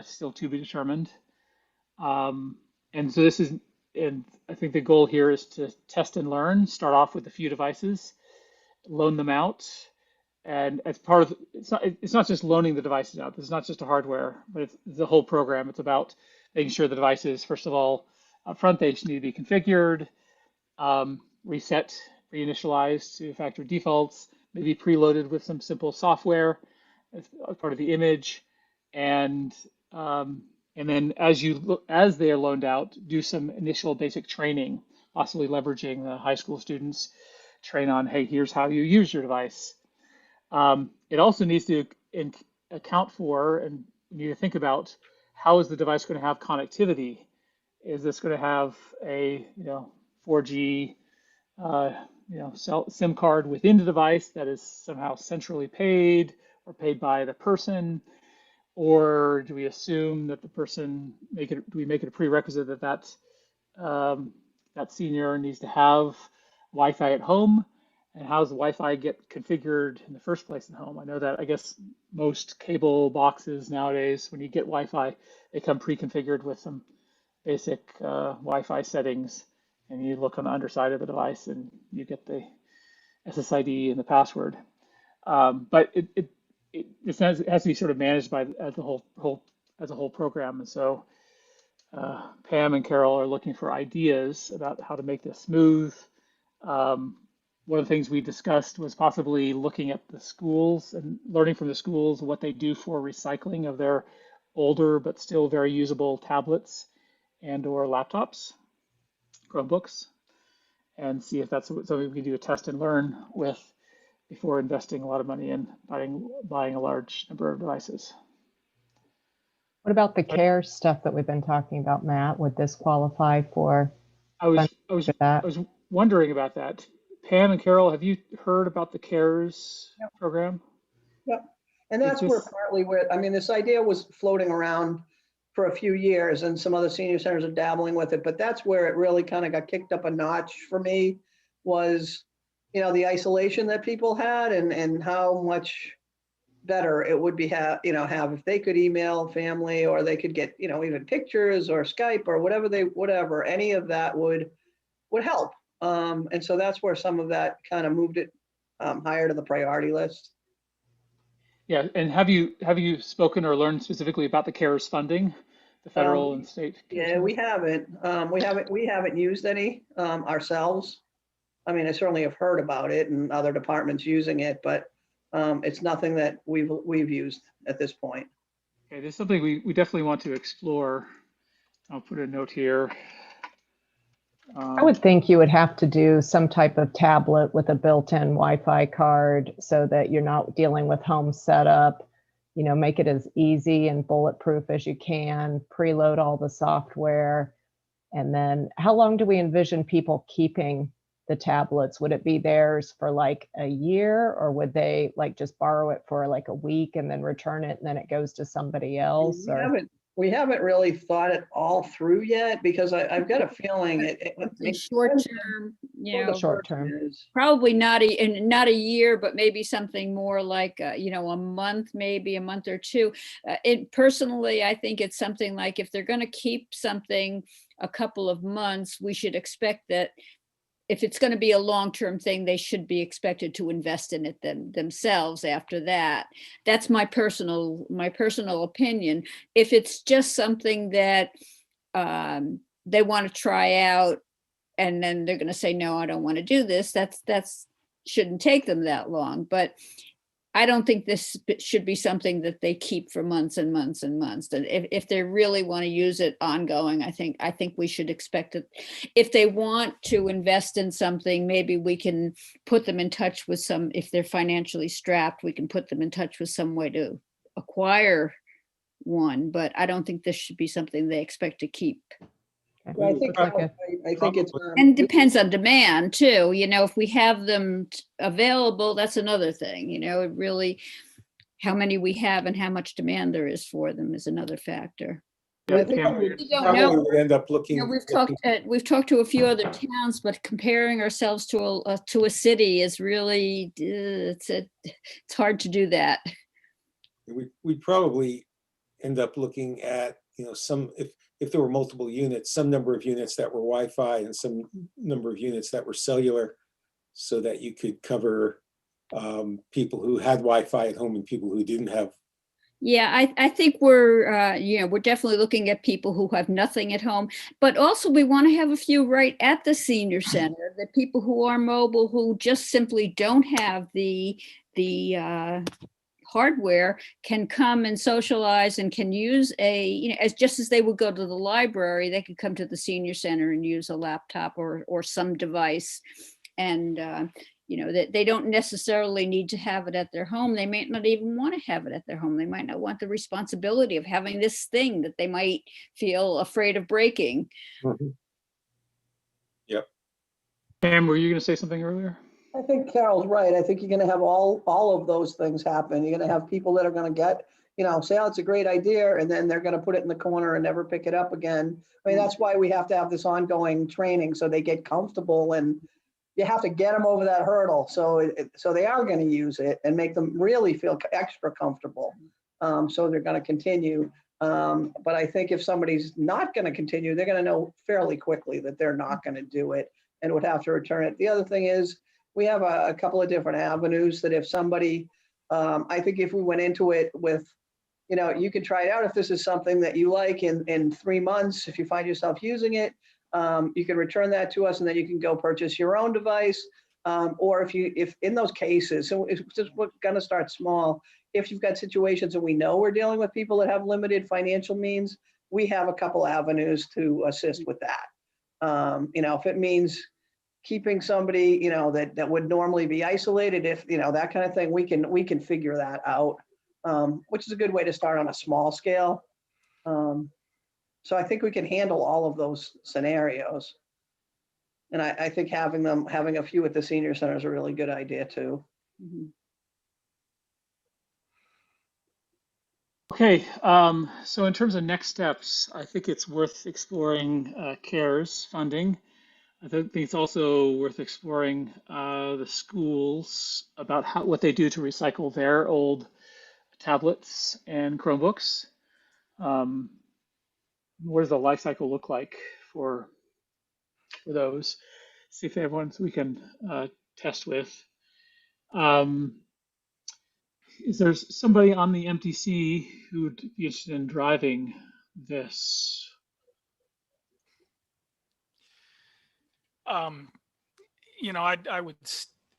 still to be determined. Um, and so and I think the goal here is to test and learn, start off with a few devices, loan them out. And as part of, it's not just loaning the devices out. This is not just a hardware, but it's the whole program. It's about making sure the devices, first of all, up front, they need to be configured, reset, reinitialized to factory defaults, maybe preloaded with some simple software as part of the image, and um, and then as they are loaned out, do some initial basic training, possibly leveraging the high school students, train on, hey, here's how you use your device. It also needs to account for, and you need to think about, how is the device going to have connectivity? Is this going to have a 4G SIM card within the device that is somehow centrally paid or paid by the person? Or do we assume that do we make it a prerequisite that senior needs to have Wi-Fi at home? And how does the Wi-Fi get configured in the first place at home? I know that, I guess, most cable boxes nowadays, when you get Wi-Fi, they come pre-configured with some basic Wi-Fi settings, and you look on the underside of the device and you get the SSID and the password. But it has to be sort of managed as a whole program. And so Pam and Carol are looking for ideas about how to make this smooth. One of the things we discussed was possibly looking at the schools and learning from the schools what they do for recycling of their older but still very usable tablets and or laptops, Chromebooks, and see if that's something we can do a test and learn with before investing a lot of money in buying a large number of devices. What about the care stuff that we've been talking about, Matt? Would this qualify for I was that? wondering about that. Pam and Carol, have you heard about the CARES program? Yep. And that's where partly where, I mean, this idea was floating around for a few years and some other senior centers are dabbling with it, but that's where it really kind of got kicked up a notch for me was, you know, the isolation that people had and how much better it would be have if they could email family or they could get, you know, even pictures or Skype or whatever, any of that would help. And so that's where some of that kind of moved it higher to the priority list. Yeah, and have you spoken or learned specifically about the CARES funding, the federal and state? Yeah, we haven't used any ourselves. I mean, I certainly have heard about it and other departments using it, but it's nothing that we've used at this point. Okay, there's something we definitely want to explore. I'll put a note here. I would think you would have to do some type of tablet with a built-in Wi-Fi card so that you're not dealing with home setup. You know, make it as easy and bulletproof as you can, preload all the software. And then how long do we envision people keeping the tablets? Would it be theirs for like a year, or would they like just borrow it for like a week and then return it and then it goes to somebody else? We haven't really thought it all through yet because I've got a feeling it's short term, you know, short term. Probably not a year, but maybe something more like you know, a month, maybe a month or two. Personally, I think it's something like if they're going to keep something a couple of months, we should expect that if it's going to be a long-term thing, they should be expected to invest in it themselves after that. That's my personal opinion. If it's just something that they want to try out and then they're going to say, no, I don't want to do this, that's shouldn't take them that long. But I don't think this should be something that they keep for months and months and months. And if they really want to use it ongoing, I think we should expect it. If they want to invest in something, maybe we can put them in touch with some, if they're financially strapped, we can put them in touch with some way to acquire one. But I don't think this should be something they expect to keep. I think it's and it depends on demand too. You know, if we have them available, that's another thing. You know, it really, how many we have and how much demand there is for them is another factor. Yeah, we don't know. Would end up looking. You know, we've talked to a few other towns, but comparing ourselves to a city is really it's hard to do that. We'd probably end up looking at, you know, some if there were multiple units, some number of units that were Wi-Fi and some number of units that were cellular, so that you could cover people who had Wi-Fi at home and people who didn't have. Yeah, I think we're you know, we're definitely looking at people who have nothing at home, but also we want to have a few right at the senior center, the people who are mobile, who just simply don't have the hardware, can come and socialize and can use you know, just as they would go to the library, they could come to the senior center and use a laptop or some device. And, you know, that they don't necessarily need to have it at their home. They may not even want to have it at their home. They might not want the responsibility of having this thing that they might feel afraid of breaking. Mm-hmm. Yep. Pam, were you going to say something earlier? I think Carol's right. I think you're going to have all of those things happen. You're going to have people that are going to get, you know, say, oh, it's a great idea, and then they're going to put it in the corner and never pick it up again. I mean, that's why we have to have this ongoing training so they get comfortable, and you have to get them over that hurdle. So they are going to use it and make them really feel extra comfortable. So they're going to continue. But I think if somebody's not going to continue, they're going to know fairly quickly that they're not going to do it and would have to return it. The other thing is, we have a couple of different avenues that if somebody, I think if we went into it with you can try it out if this is something that you like in 3 months. If you find yourself using it, you can return that to us and then you can go purchase your own device. Or if in those cases, so it's just, we're going to start small. If you've got situations and we know we're dealing with people that have limited financial means, we have a couple avenues to assist with that. If it means keeping somebody, that would normally be isolated, if, that kind of thing, we can figure that out, which is a good way to start on a small scale. So I think we can handle all of those scenarios. And I think having a few at the senior center is a really good idea too. Mhm. Okay, so in terms of next steps, I think it's worth exploring CARES funding. I think it's also worth exploring the schools about what they do to recycle their old tablets and Chromebooks. Um, what does the life cycle look like for those? See if they have ones we can test with. Um, is there somebody on the MTC who'd be interested in driving this? Um, I would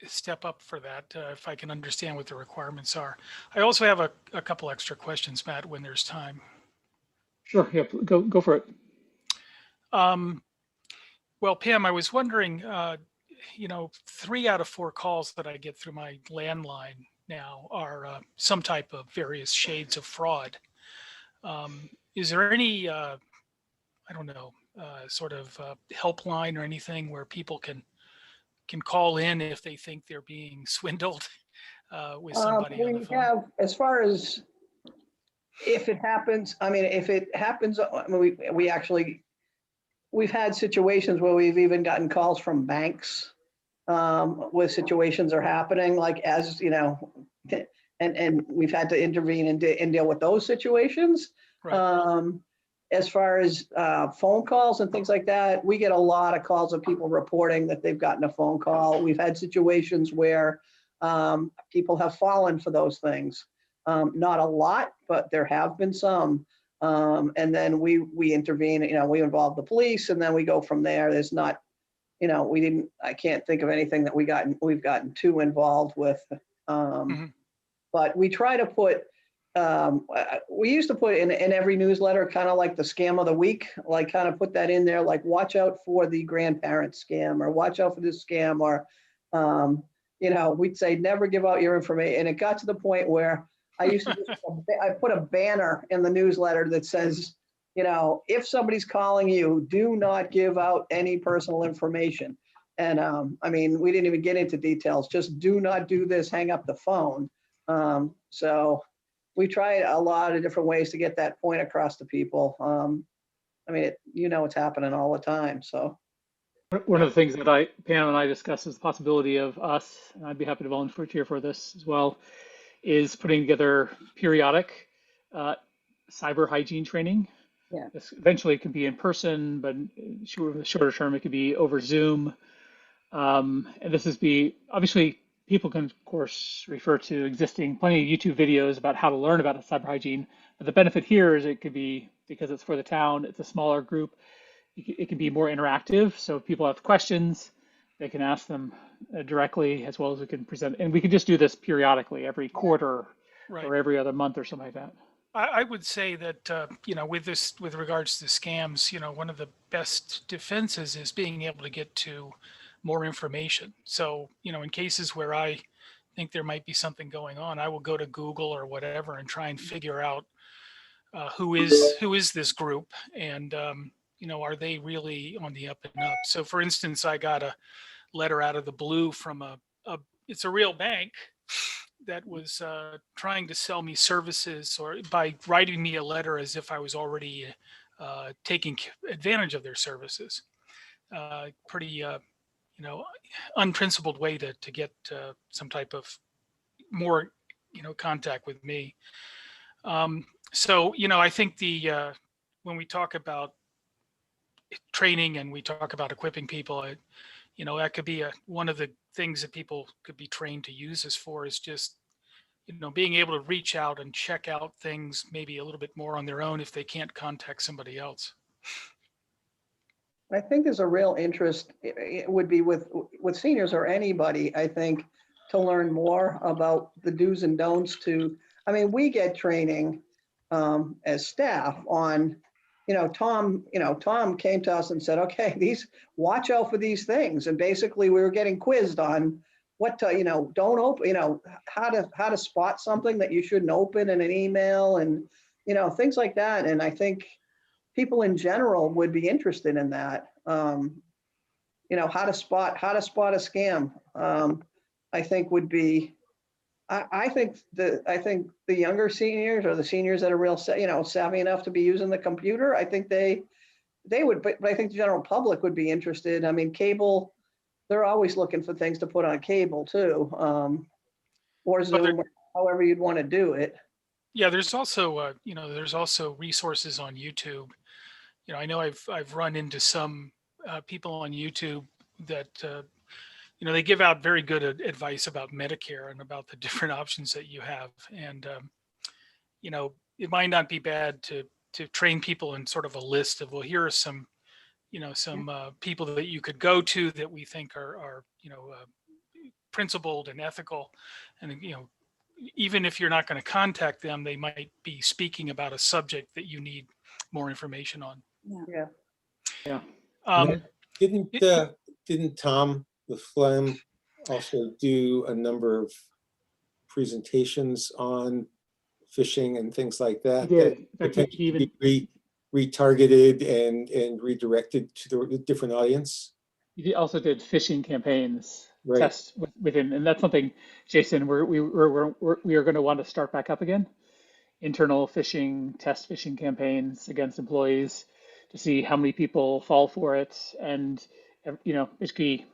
step up for that if I can understand what the requirements are. I also have a couple extra questions, Matt, when there's time. Sure, yeah, go for it. Um, well, Pam, I was wondering, 3 out of 4 calls that I get through my landline now are some type of various shades of fraud. Is there any, I don't know, sort of helpline or anything where people can call in if they think they're being swindled with somebody on the We phone? have, as far as if it happens, if it happens, we've had situations where we've even gotten calls from banks where situations are happening, like and we've had to intervene and deal with those situations. Right. As far as phone calls and things like that, we get a lot of calls of people reporting that they've gotten a phone call. We've had situations where people have fallen for those things. Not a lot, but there have been some. And then we intervene, we involve the police, and then we go from there. There's not, I can't think of anything that we've gotten too involved with. Mhm. But we try to put, we used to put in every newsletter, kind of like the scam of the week, like kind of put that in there, like watch out for the grandparent scam, or watch out for this scam, or, we'd say never give out your information. And it got to the point where I used to I put a banner in the newsletter that says, if somebody's calling you, do not give out any personal information. And we didn't even get into details, just do not do this, hang up the phone. So we tried a lot of different ways to get that point across to people. It's happening all the time. So One Yep. of the things that Pam and I discussed is the possibility of us, and I'd be happy to volunteer for this as well, is putting together periodic uh, cyber hygiene training. yeah. This eventually could be in person, but shorter term, it could be over Zoom. And this is obviously people can of course refer to existing plenty of YouTube videos about how to learn about cyber hygiene. But the benefit here is it could be, because it's for the town, it's a smaller group, it can be more interactive. So if people have questions, they can ask them directly, as well as we can present. And we can just do this periodically, every quarter Right. or every other month or something like that. I would say that, with regards to scams, one of the best defenses is being able to get to more information. So, in cases where I think there might be something going on, I will go to Google or whatever and try and figure out who is this group, and are they really on the up and up? So, for instance, I got a letter out of the blue from it's a real bank that was trying to sell me services, or by writing me a letter as if I was already taking advantage of their services. Pretty, unprincipled way to get some type of more, contact with me. So, I think when we talk about training and we talk about equipping people, that could be one of the things that people could be trained to use this for, is just being able to reach out and check out things maybe a little bit more on their own if they can't contact somebody else. I think there's a real interest, it would be with seniors or anybody, I think, to learn more about the do's and don'ts I mean, we get training as staff on, Tom came to us and said, okay, watch out for these things. And basically we were getting quizzed on what to, don't open, how to spot something that you shouldn't open in an email and, things like that. And I think people in general would be interested in that. How to spot a scam. I think would be. I think the younger seniors or the seniors that are real, savvy enough to be using the computer. I think they would, but I think the general public would be interested. I mean, cable. They're always looking for things to put on cable too, or Zoom, however you'd want to do it. Yeah, there's also there's also resources on YouTube. I know I've run into some people on YouTube that they give out very good advice about Medicare and about the different options that you have. And it might not be bad to train people in sort of a list of, well, here are some people that you could go to that we think are principled and ethical, and even if you're not going to contact them, they might be speaking about a subject that you need more information on. Yeah. Didn't Tom the Phlegm also do a number of presentations on phishing and things like that? He did. That In fact, he even be retargeted and redirected to the different audience. he also did phishing campaigns Right. tests within, and that's something, Jason, we are going to want to start back up again. Internal test phishing campaigns against employees to see how many people fall for it, and basically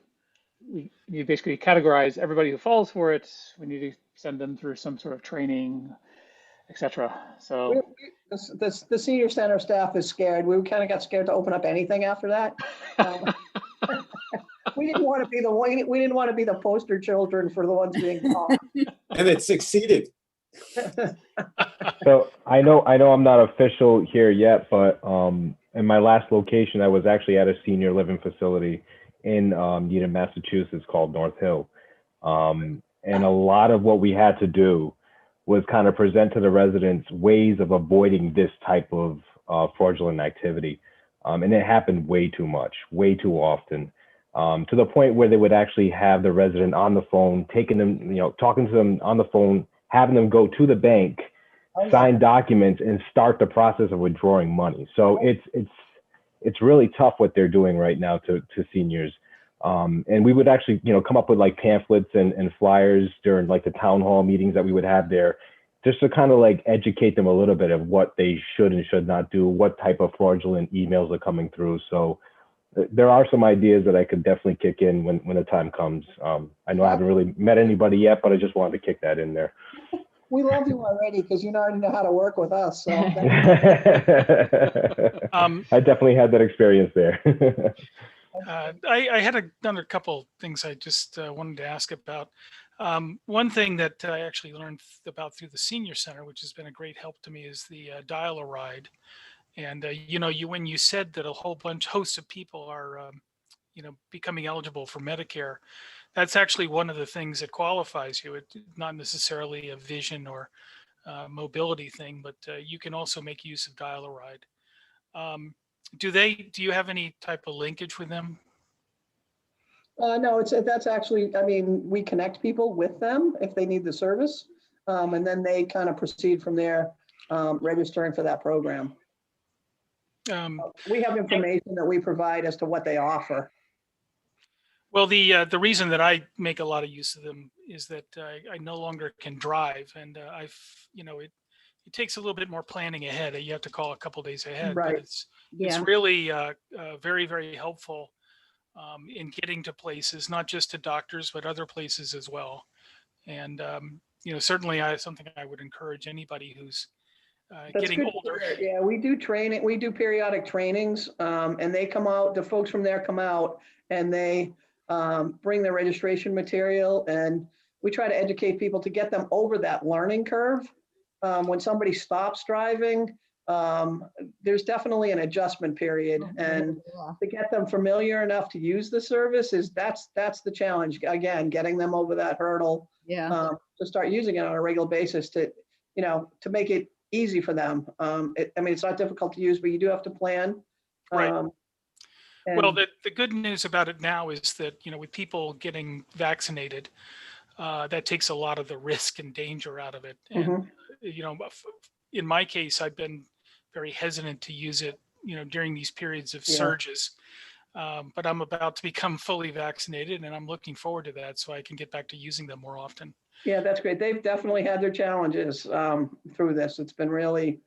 we need to basically categorize everybody who falls for it. We need to send them through some sort of training, etc. So The senior center staff is scared. We kind of got scared to open up anything after that. We didn't want to be we didn't want to be the poster children for the ones being caught. And it succeeded. So I know I'm not official here yet, but in my last location, I was actually at a senior living facility in Needham, Massachusetts called North Hill. And a lot of what we had to do was kind of present to the residents ways of avoiding this type of fraudulent activity. And it happened way too much, way too often, to the point where they would actually have the resident on the phone, taking them, talking to them on the phone, having them go to the bank, sign documents, and start the process of withdrawing money. So it's really tough what they're doing right now to seniors. And we would actually, come up with like pamphlets and flyers during like the town hall meetings that we would have there, just to kind of like educate them a little bit of what they should and should not do, what type of fraudulent emails are coming through. So there are some ideas that I could definitely kick in when the time comes. I know I haven't really met anybody yet, but I just wanted to kick that in there. We love you already because you already know how to work with us. So I definitely had that experience there. I had another couple things I just wanted to ask about. One thing that I actually learned about through the senior center, which has been a great help to me, is the dial-a-ride. And when you said that a whole host of people are becoming eligible for Medicare, that's actually one of the things that qualifies you. It's not necessarily a vision or mobility thing, but you can also make use of dial-a-ride. Do you have any type of linkage with them? No, that's actually, we connect people with them if they need the service. And then they kind of proceed from there, registering for that program. We have information that we provide as to what they offer. Well, the reason that I make a lot of use of them is that I no longer can drive, and it takes a little bit more planning ahead. You have to call a couple days ahead, Right. but it's really very, very helpful in getting to places, not just to doctors, but other places as well. And certainly something I would encourage anybody who's getting older. Yeah, we do training. We do periodic trainings, and they come out. The folks from there come out, and they bring their registration material, and we try to educate people to get them over that learning curve. When somebody stops driving, there's definitely an adjustment period, and to get them familiar enough to use the service that's the challenge. Again, getting them over that hurdle to start using it on a regular basis, to make it easy for them. I mean, it's not difficult to use, but you do have to plan. Right. Well, And the good news about it now is that, with people getting vaccinated, that takes a lot of the risk and danger out of it. And, Mhm. In my case, I've been very hesitant to use it, during these periods of Yeah. surges. But I'm about to become fully vaccinated, and I'm looking forward to that so I can get back to using them more often. Yeah, that's great. They've definitely had their challenges through this. It's been really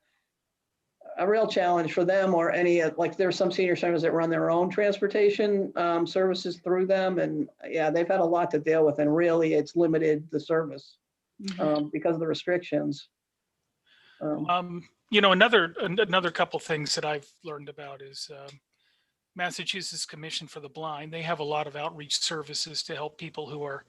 a real challenge for them, or any, like there's some senior centers that run their own transportation services through them. And yeah, they've had a lot to deal with, and really it's limited the service because of the restrictions. Another couple things that I've learned about is Massachusetts Commission for the Blind. They have a lot of outreach services to help people who are,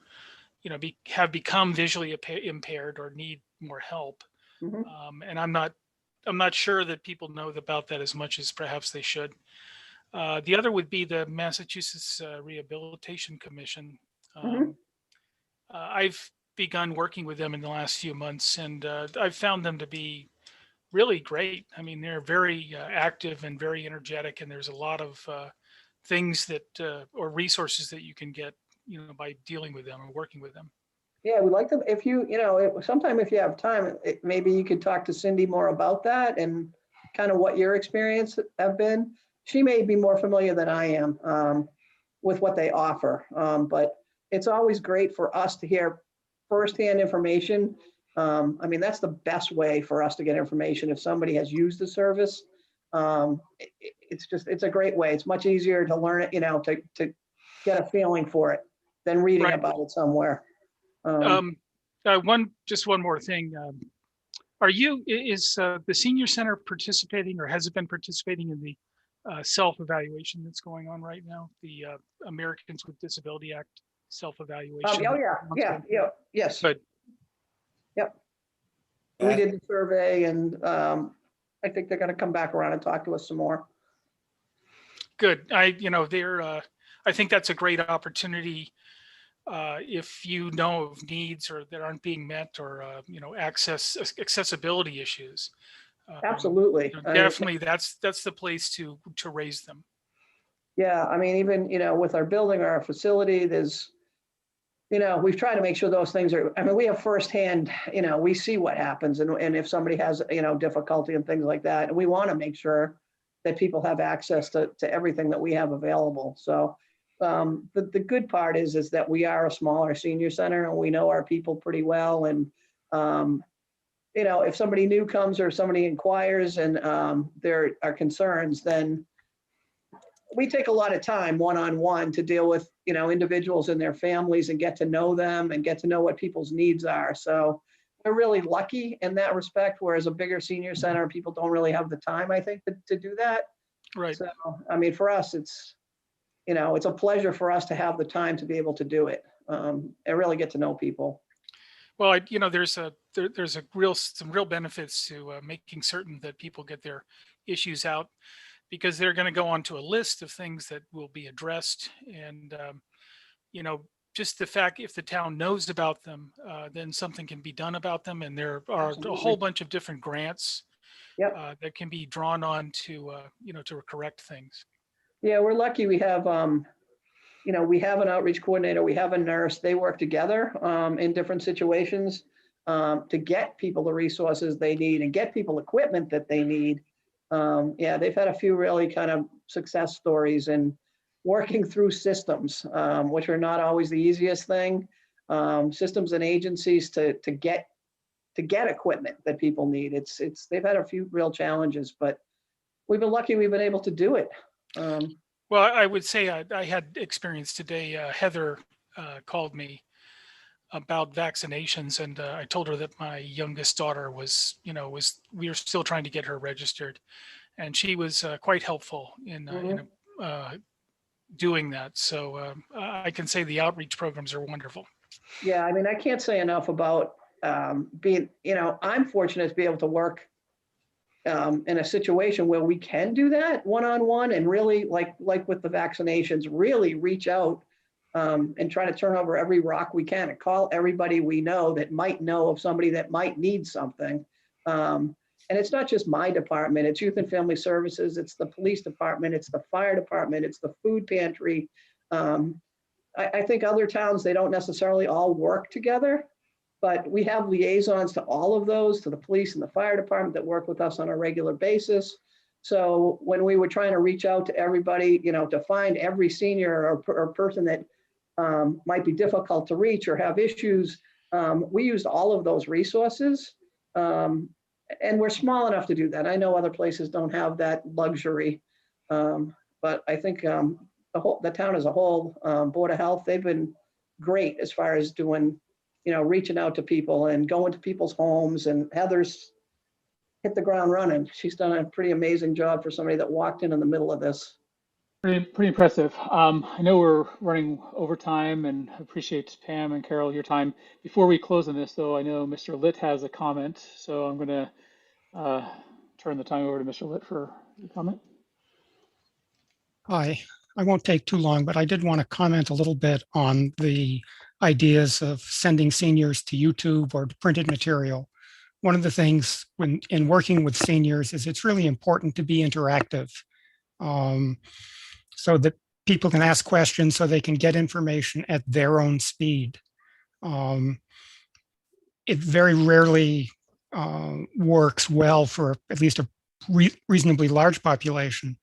have become visually impaired or need more help. Mhm. And I'm not sure that people know about that as much as perhaps they should. The other would be the Massachusetts Rehabilitation Commission. Mhm. I've begun working with them in the last few months, and I've found them to be really great. I mean, they're very active and very energetic, and there's a lot of things that or resources that you can get, by dealing with them or working with them. Yeah, we'd like to, if sometime if you have time, maybe you could talk to Cindy more about that and kind of what your experience have been. She may be more familiar than I am with what they offer, but it's always great for us to hear firsthand information. I mean, that's the best way for us to get information. If somebody has used the service, it's a great way. It's much easier to learn it, to get a feeling for it than reading Right. about it somewhere. One more thing. Is the senior center participating, or has it been participating in the self-evaluation that's going on right now? The Americans with Disability Act self-evaluation. Oh, yeah, yes. Good. Yep. We did the survey, and I think they're going to come back around and talk to us some more. Good. I think that's a great opportunity. If you know of needs or that aren't being met, or accessibility issues. Absolutely. Definitely, that's the place to raise them. Yeah, I mean, even with our building, our facility, there's, we've tried to make sure those things are, I mean, we have firsthand, we see what happens, and if somebody has, difficulty and things like that, and we want to make sure that people have access to everything that we have available. So the good part is that we are a smaller senior center, and we know our people pretty well. And if somebody new comes or somebody inquires and there are concerns, then we take a lot of time one-on-one to deal with, individuals and their families, and get to know them and get to know what people's needs are. So we're really lucky in that respect, whereas a bigger senior center, people don't really have the time, I think, to do that. Right. So, I mean, for us, it's a pleasure for us to have the time to be able to do it and really get to know people. Well, there's some real benefits to making certain that people get their issues out, because they're going to go onto a list of things that will be addressed. And, just the fact, if the town knows about them, then something can be done about them. And there are Absolutely. a whole bunch of different grants Yep. that can be drawn on to correct things. Yeah, we're lucky. We have, we have an outreach coordinator, we have a nurse. They work together in different situations to get people the resources they need and get people equipment that they need. Yeah, they've had a few really kind of success stories in working through systems, which are not always the easiest thing. Systems and agencies to get equipment that people need. They've had a few real challenges, but we've been lucky we've been able to do it. Well, I would say I had experience today. Heather called me about vaccinations, and I told her that my youngest daughter we were still trying to get her registered, and she was quite helpful in doing that. So I can say the outreach programs are wonderful. Yeah, I mean, I can't say enough about being, I'm fortunate to be able to work in a situation where we can do that one-on-one and really, like with the vaccinations, really reach out and try to turn over every rock we can and call everybody we know that might know of somebody that might need something. And it's not just my department, it's Youth and Family Services, it's the police department, it's the fire department, it's the food pantry. I think other towns, they don't necessarily all work together, but we have liaisons to all of those, to the police and the fire department that work with us on a regular basis. So when we were trying to reach out to everybody, to find every senior or person that might be difficult to reach or have issues, we used all of those resources. And we're small enough to do that. I know other places don't have that luxury, but I think the town as a whole, Board of Health, they've been great as far as doing, reaching out to people and going to people's homes. And Heather's hit the ground running. She's done a pretty amazing job for somebody that walked in the middle of this. Pretty impressive. I know we're running over time and appreciate Pam and Carol your time. Before we close on this, though, I know Mr. Litt has a comment, so I'm going to turn the time over to Mr. Litt for your comment. Hi, I won't take too long, but I did want to comment a little bit on the ideas of sending seniors to YouTube or to printed material. One of the things in working with seniors is it's really important to be interactive, so that people can ask questions, so they can get information at their own speed. It very rarely works well for at least a reasonably large population.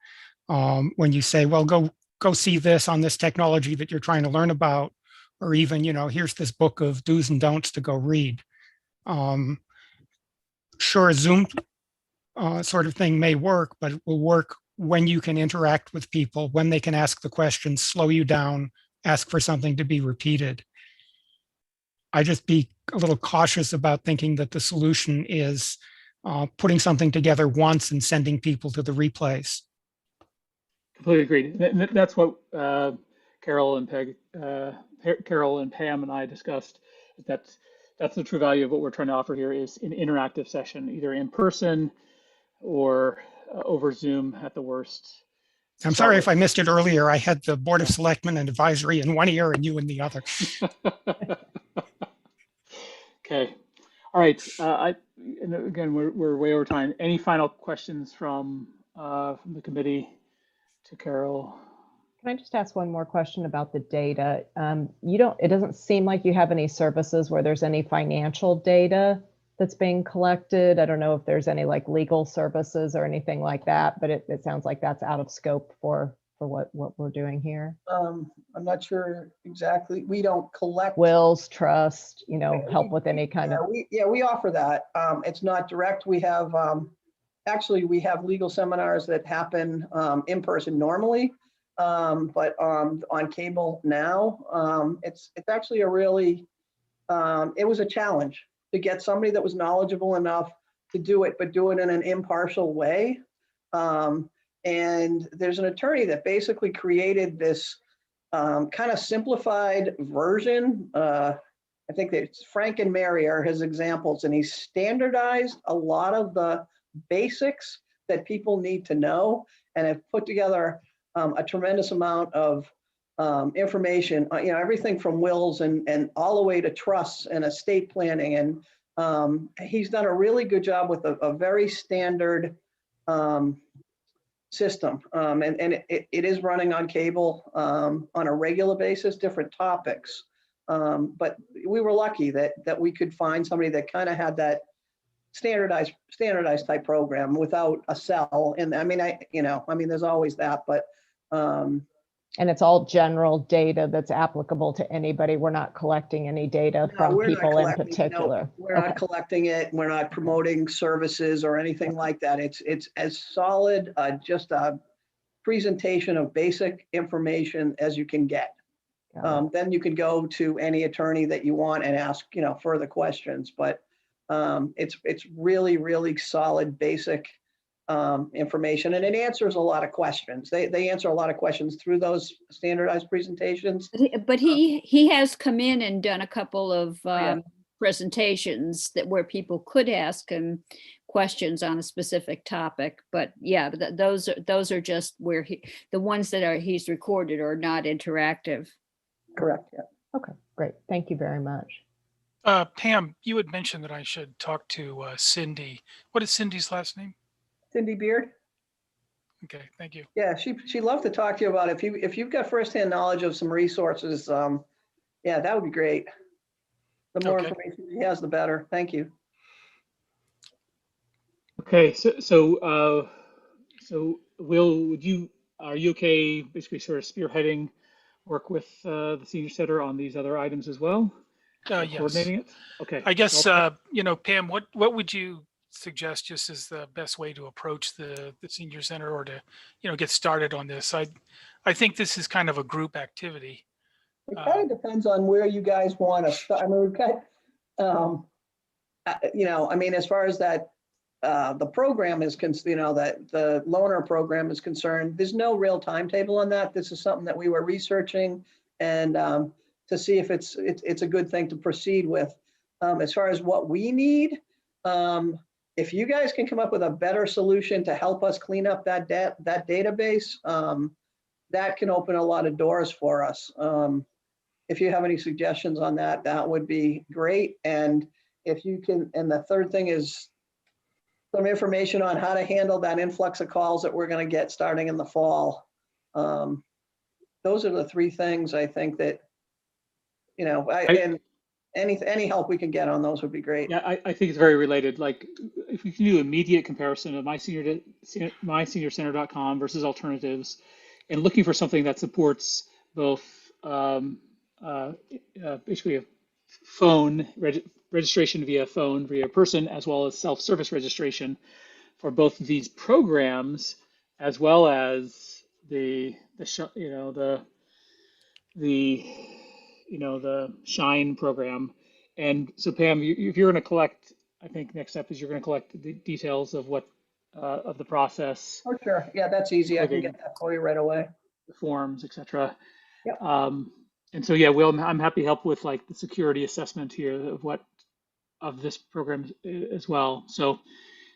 When you say, well, go see this on this technology that you're trying to learn about, or even, here's this book of do's and don'ts to go read. Sure, a Zoom sort of thing may work, but it will work when you can interact with people, when they can ask the questions, slow you down, ask for something to be repeated. I just be a little cautious about thinking that the solution is putting something together once and sending people to the replays. Completely agreed. That's what Carol and Pam and I discussed. That's the true value of what we're trying to offer here is an interactive session, either in person or over Zoom at the worst. I'm sorry if I missed it earlier. I had the Board of Selectmen and Advisory in one ear and you in the other. Okay. All right. And again, we're way over time. Any final questions from the committee to Carol? Can I just ask one more question about the data? It doesn't seem like you have any services where there's any financial data that's being collected. I don't know if there's any like legal services or anything like that, but it sounds like that's out of scope for what we're doing here. I'm not sure exactly. We don't collect wills, trust, help with any kind of. We offer that. It's not direct. We have actually we have legal seminars that happen in person normally, but on cable now. It's actually a really it was a challenge to get somebody that was knowledgeable enough to do it, but do it in an impartial way. And there's an attorney that basically created this kind of simplified version. I think that Frank and Mary are his examples, and he standardized a lot of the basics that people need to know, and have put together a tremendous amount of information, everything from wills and all the way to trusts and estate planning. And he's done a really good job with a very standard system. And it is running on cable on a regular basis, different topics. But we were lucky that we could find somebody that kind of had that standardized type program without a cell. And there's always that, but and it's all general data that's applicable to anybody. We're not collecting any data from people in particular. No, we're not collecting it. We're not promoting services or anything like that. It's as solid, just a presentation of basic information as you can get. Then you can go to any attorney that you want and ask, further questions. But it's really, really solid, basic information, and it answers a lot of questions. They answer a lot of questions through those standardized presentations. But he has come in and done a couple of yeah. presentations that where people could ask him questions on a specific topic. But yeah, those are just where the ones that he's recorded are not interactive. Correct. Yeah. Okay, great. Thank you very much. Pam, you had mentioned that I should talk to Cindy. What is Cindy's last name? Cindy Beard. Okay, thank you. Yeah, she'd love to talk to you about if you've got firsthand knowledge of some resources. Yeah, that would be great. The more Okay. information she has, the better. Thank you. Okay, so Will, are you okay basically sort of spearheading work with the senior center on these other items as well? Yes. Coordinating it? Okay. I guess, Well, Pam, what would you suggest just as the best way to approach the senior center or to, get started on this? I think this is kind of a group activity. It kind of depends on where you guys want to start. I mean, we've got, as far as that, the program is, that the loaner program is concerned, there's no real timetable on that. This is something that we were researching and to see if it's a good thing to proceed with. As far as what we need, if you guys can come up with a better solution to help us clean up that database, that can open a lot of doors for us. If you have any suggestions on that, that would be great. And if you can, and the third thing is some information on how to handle that influx of calls that we're going to get starting in the fall. Those are the three things I think that, and any help we can get on those would be great. yeah, I think it's very related. Like if we can do immediate comparison of myseniorcenter.com versus alternatives and looking for something that supports both basically a phone registration via phone via person as well as self-service registration for both of these programs as well as the Shine program. And so Pam, if you're going to collect, I think next step is you're going to collect the details of what of the process. Oh, sure. Yeah, that's easy. I can get that for you right away. The forms, etc. Yep. And so yeah, Will, I'm happy to help with like the security assessment here of this program as well. So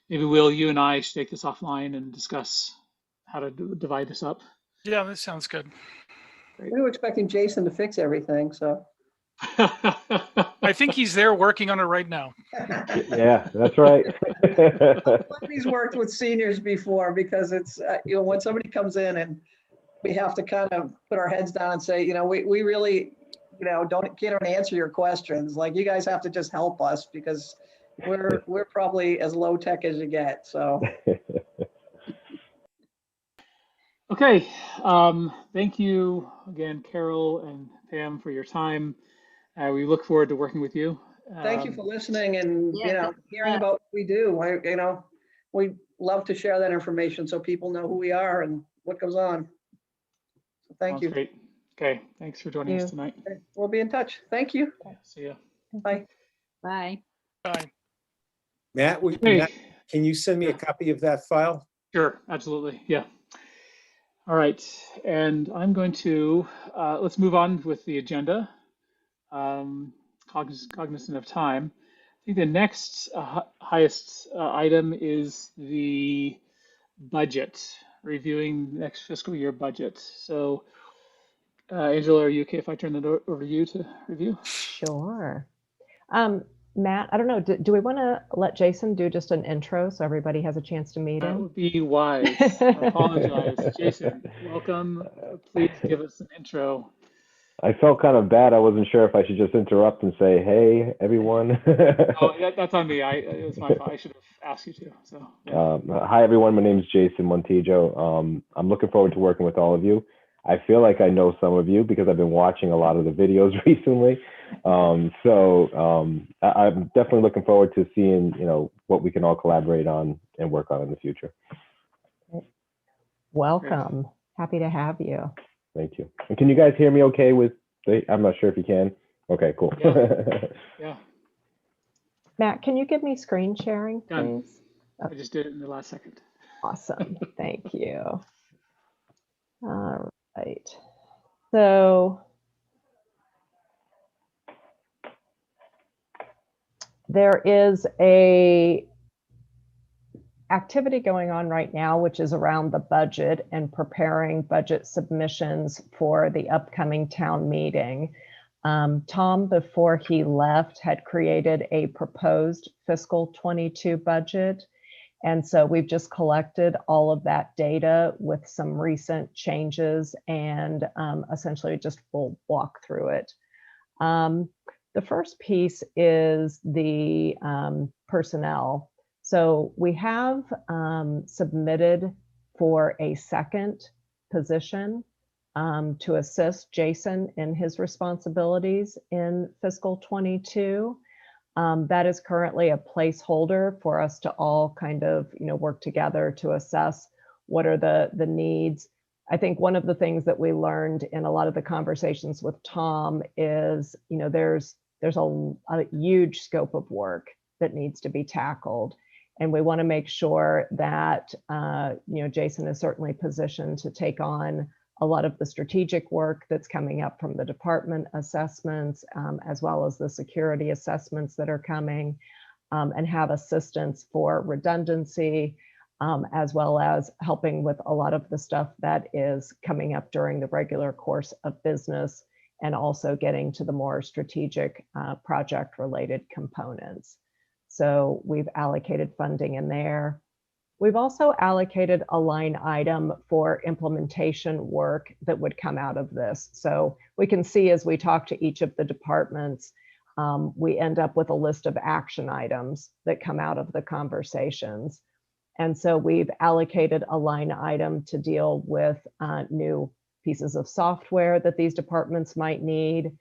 maybe Will, you and I should take this offline and discuss how to divide this up. Yeah, that sounds good. Great. We were expecting Jason to fix everything, so. I think he's there working on it right now. Yeah, that's right. He's worked with seniors before because it's, when somebody comes in and we have to kind of put our heads down and say, we really, can't answer your questions. Like you guys have to just help us because we're probably as low tech as you get. So. Okay. Thank you again, Carol and Pam, for your time. We look forward to working with you. Thank you for listening and, Yeah, hearing about what we do. We love to share that information so people know who we are and what goes on. So thank Sounds you. great. Okay. Thanks for joining us tonight. Okay, we'll be in touch. Thank you. Okay, see ya. Bye. Bye. Bye. Matt, Hey. Matt, can you send me a copy of that file? Sure, absolutely. Yeah. All right. And I'm going to, let's move on with the agenda. Cognizant of time. I think the next highest item is the budget, reviewing next fiscal year budget. So, Angela, are you okay if I turn that over to you to review? Sure. Matt, I don't know, do we want to let Jason do just an intro so everybody has a chance to meet That him? would be wise. I apologize. Jason, welcome. Please give us an intro. I felt kind of bad. I wasn't sure if I should just interrupt and say, "Hey, everyone." Oh, that's on me. It was my fault. I should have asked you to. So, yeah. Hi, everyone. My name is Jason Montijo. I'm looking forward to working with all of you. I feel like I know some of you because I've been watching a lot of the videos recently. I'm definitely looking forward to seeing, what we can all collaborate on and work on in the future. Welcome. Happy to have you. Thank you. And can you guys hear me okay I'm not sure if you can. Okay, cool. Yeah. Matt, can you give me screen sharing, Done. please? I just did it in the last second. Awesome. Thank you. All right. So there is a activity going on right now, which is around the budget and preparing budget submissions for the upcoming town meeting. Tom, before he left, had created a proposed fiscal 22 budget. And so we've just collected all of that data with some recent changes and essentially just we'll walk through it. The first piece is the personnel. So we have submitted for a second position to assist Jason in his responsibilities in fiscal 22. That is currently a placeholder for us to all kind of, work together to assess what are the needs. I think one of the things that we learned in a lot of the conversations with Tom is, there's a huge scope of work that needs to be tackled. And we want to make sure that, Jason is certainly positioned to take on a lot of the strategic work that's coming up from the department assessments, as well as the security assessments that are coming, and have assistance for redundancy, as well as helping with a lot of the stuff that is coming up during the regular course of business, and also getting to the more strategic project related components. So we've allocated funding in there. We've also allocated a line item for implementation work that would come out of this. So we can see as we talk to each of the departments, we end up with a list of action items that come out of the conversations. And so we've allocated a line item to deal with new pieces of software that these departments might need,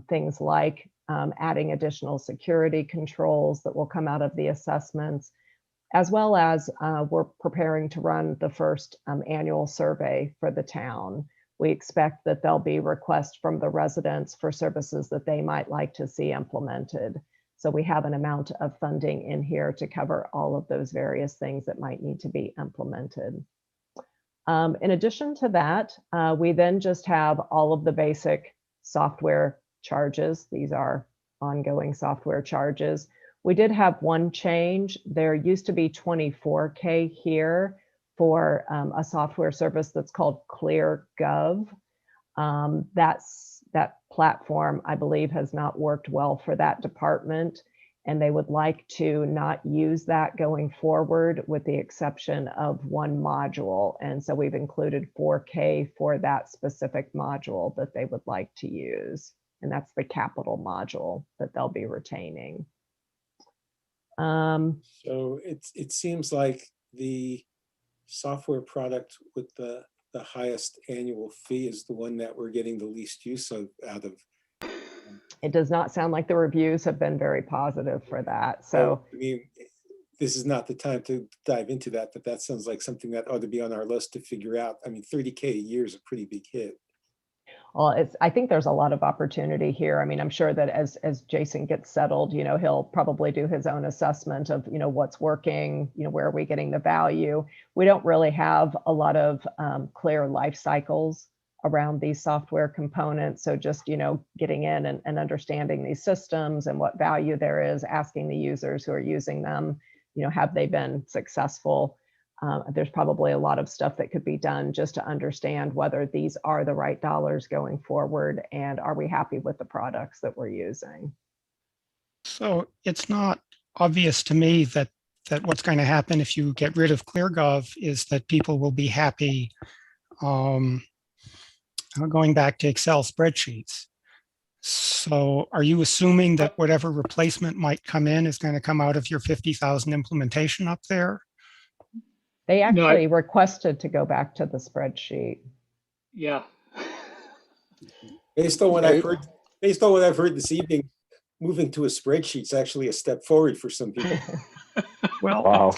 things like adding additional security controls that will come out of the assessments, as well as we're preparing to run the first annual survey for the town. We expect that there'll be requests from the residents for services that they might like to see implemented. So we have an amount of funding in here to cover all of those various things that might need to be implemented. In addition to that, we then just have all of the basic software charges. These are ongoing software charges. We did have one change. There used to be 24K here for a software service that's called ClearGov. That platform, I believe, has not worked well for that department, and they would like to not use that going forward with the exception of one module. And so we've included 4K for that specific module that they would like to use. And that's the capital module that they'll be retaining. So it seems like the software product with the highest annual fee is the one that we're getting the least use of out of. It does not sound like the reviews have been very positive for that. So I mean, this is not the time to dive into that, but that sounds like something that ought to be on our list to figure out. I mean, 30K a year is a pretty big hit. well, I think there's a lot of opportunity here. I mean, I'm sure that as Jason gets settled, he'll probably do his own assessment of, what's working, where are we getting the value. We don't really have a lot of clear life cycles around these software components. So just, getting in and understanding these systems and what value there is, asking the users who are using them, have they been successful? There's probably a lot of stuff that could be done just to understand whether these are the right dollars going forward, and are we happy with the products that we're using? So it's not obvious to me that what's going to happen if you get rid of ClearGov is that people will be happy going back to Excel spreadsheets. So are you assuming that whatever replacement might come in is going to come out of your 50,000 implementation up there? They actually requested to go back to the spreadsheet. Yeah. Based on what I've heard this evening, moving to a spreadsheet is actually a step forward for some people. Well, Wow.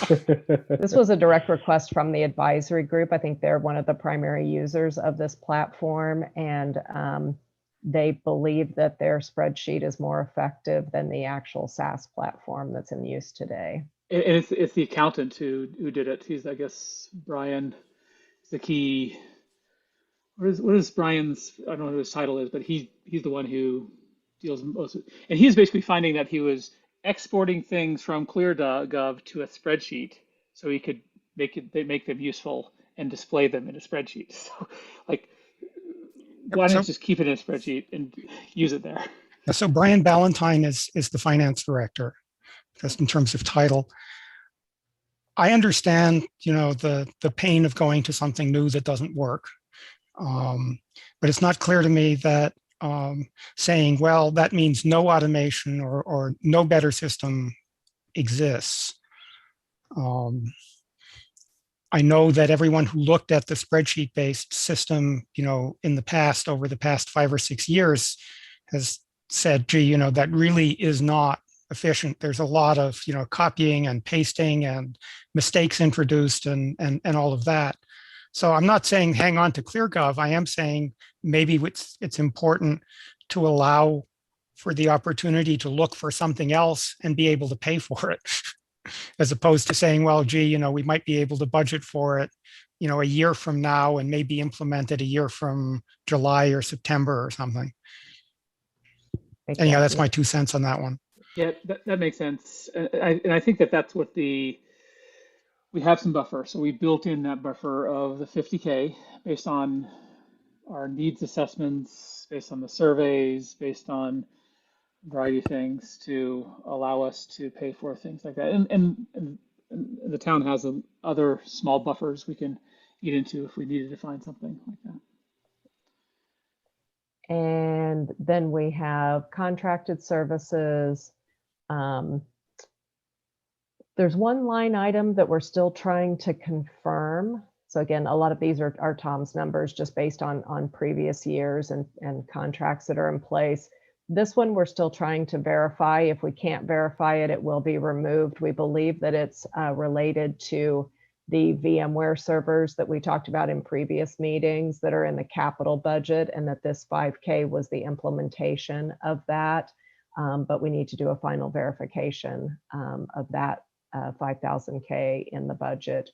This was a direct request from the advisory group. I think they're one of the primary users of this platform, and they believe that their spreadsheet is more effective than the actual SaaS platform that's in use today. And it's the accountant who did it. He's, I guess, Brian, is the key. What is Brian's? I don't know what his title is, but he's the one who deals most. And he's basically finding that he was exporting things from ClearGov to a spreadsheet, so he could make them useful and display them in a spreadsheet. So, like, why don't you So, just keep it in a spreadsheet and use it there? so Brian Ballantyne is the finance director, just in terms of title. I understand, the pain of going to something new that doesn't work. But it's not clear to me that saying, well, that means no automation or no better system exists. I know that everyone who looked at the spreadsheet-based system, in the past, over the past 5 or 6 years, has said, gee, that really is not efficient. There's a lot of, copying and pasting and mistakes introduced and all of that. So I'm not saying hang on to ClearGov. I am saying maybe it's important to allow for the opportunity to look for something else and be able to pay for it, as opposed to saying, well, gee, we might be able to budget for it, a year from now and maybe implement it a year from July or September or something. Anyhow, that's my 2 cents on that one. Yeah, that makes sense. And I think that's what we have some buffer. So we built in that buffer of the 50K based on our needs assessments, based on the surveys, based on a variety of things to allow us to pay for things like that. And the town has other small buffers we can eat into if we needed to find something like that. And then we have contracted services. There's one line item that we're still trying to confirm. So again, a lot of these are Tom's numbers just based on previous years and contracts that are in place. This one, we're still trying to verify. If we can't verify it, it will be removed. We believe that it's related to the VMware servers that we talked about in previous meetings that are in the capital budget, and that this 5K was the implementation of that. But we need to do a final verification of that 5,000K in the budget.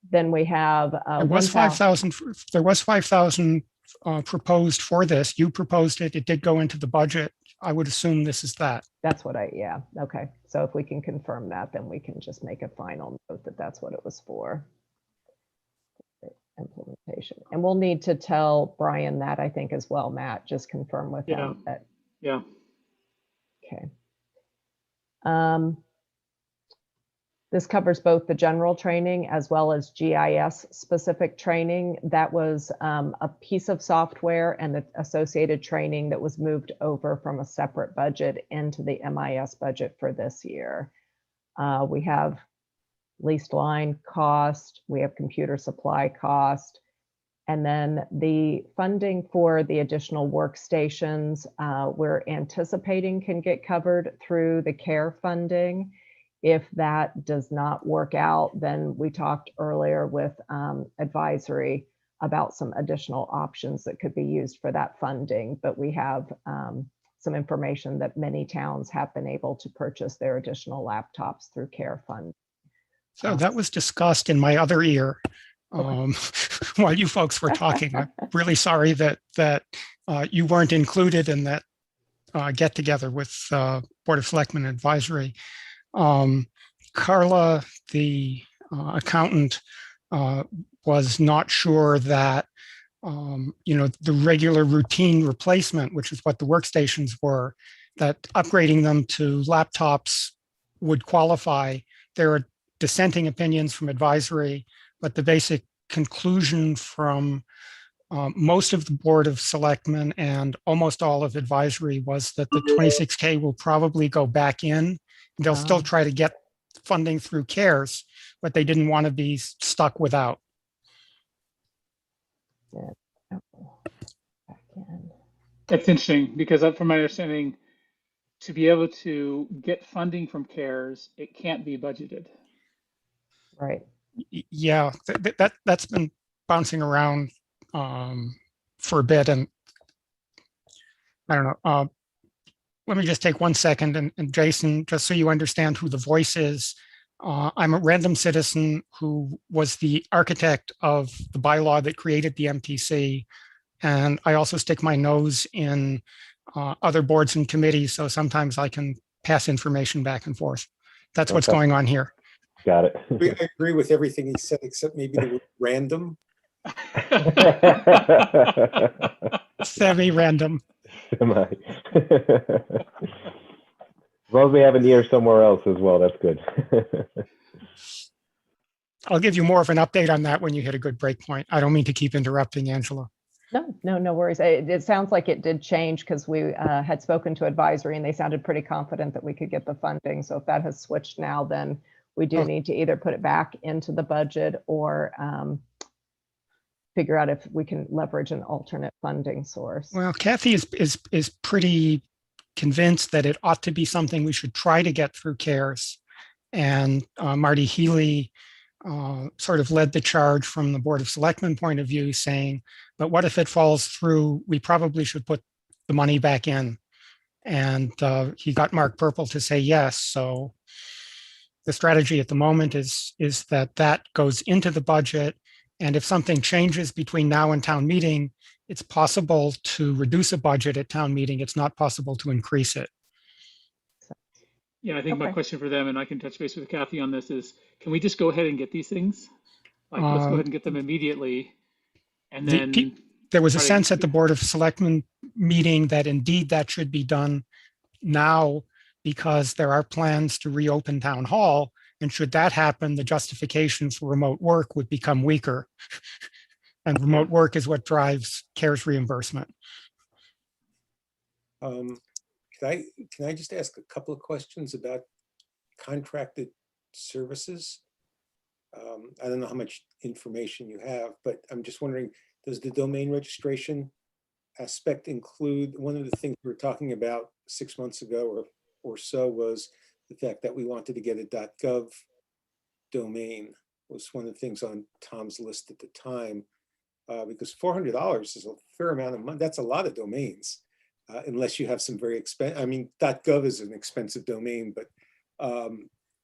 Then we have there was 5,000. There was 5,000 proposed for this. You proposed it. It did go into the budget. I would assume this is that. That's what yeah. Okay. So if we can confirm that, then we can just make a final note that that's what it was for. Implementation. And we'll need to tell Brian that, I think, as well, Matt, just confirm with him that. Yeah. Okay. This covers both the general training as well as GIS specific training. That was a piece of software and the associated training that was moved over from a separate budget into the MIS budget for this year. We have leased line cost, we have computer supply cost, and then the funding for the additional workstations we're anticipating can get covered through the CARE funding. If that does not work out, then we talked earlier with advisory about some additional options that could be used for that funding. But we have some information that many towns have been able to purchase their additional laptops through CARE fund. So that was discussed in my other ear while you folks were talking. I'm really sorry that you weren't included in that get together with Board of Selectmen Advisory. Carla, the accountant, was not sure that the regular routine replacement, which is what the workstations were, that upgrading them to laptops would qualify. There are dissenting opinions from advisory, but the basic conclusion from most of the Board of Selectmen and almost all of advisory was that the 26K will probably go back in. They'll still try to get funding through CARES, but they didn't want to be stuck without. That's interesting because from my understanding, to be able to get funding from CARES, it can't be budgeted. Right. Yeah, that's been bouncing around for a bit, and I don't know. Let me just take 1 second, and Jason, just so you understand who the voice is, I'm a random citizen who was the architect of the bylaw that created the MTC. And I also stick my nose in other boards and committees. So sometimes I can pass information back and forth. That's what's Okay. going on here. Got it. I agree with everything he said, except maybe the word random. Semi-random. Semi. As long as we have an ear somewhere else as well, that's good. I'll give you more of an update on that when you hit a good break point. I don't mean to keep interrupting, Angela. No worries. It sounds like it did change because we had spoken to advisory and they sounded pretty confident that we could get the funding. So if that has switched now, then we do need to either put it back into the budget or figure out if we can leverage an alternate funding source. Well, Kathy is pretty convinced that it ought to be something we should try to get through CARES. And Marty Healy sort of led the charge from the Board of Selectmen point of view, saying, but what if it falls through? We probably should put the money back in. And he got Mark Purple to say yes. So the strategy at the moment is that goes into the budget. And if something changes between now and town meeting, it's possible to reduce a budget at town meeting. It's not possible to increase it. Yeah, I think my Okay. question for them, and I can touch base with Kathy on this, is can we just go ahead and get these things? Like, let's go ahead and get them immediately. And then There was a try to- sense at the Board of Selectmen meeting that indeed that should be done now because there are plans to reopen town hall. And should that happen, the justification for remote work would become weaker. And remote work is what drives CARES reimbursement. Can I just ask a couple of questions about contracted services? I don't know how much information you have, but I'm just wondering, does the domain registration aspect include, one of the things we were talking about 6 months ago or so was the fact that we wanted to get a .gov domain, was one of the things on Tom's list at the time, because $400 is a fair amount of money. That's a lot of domains, unless you have some very expensive, I mean, .gov is an expensive domain, but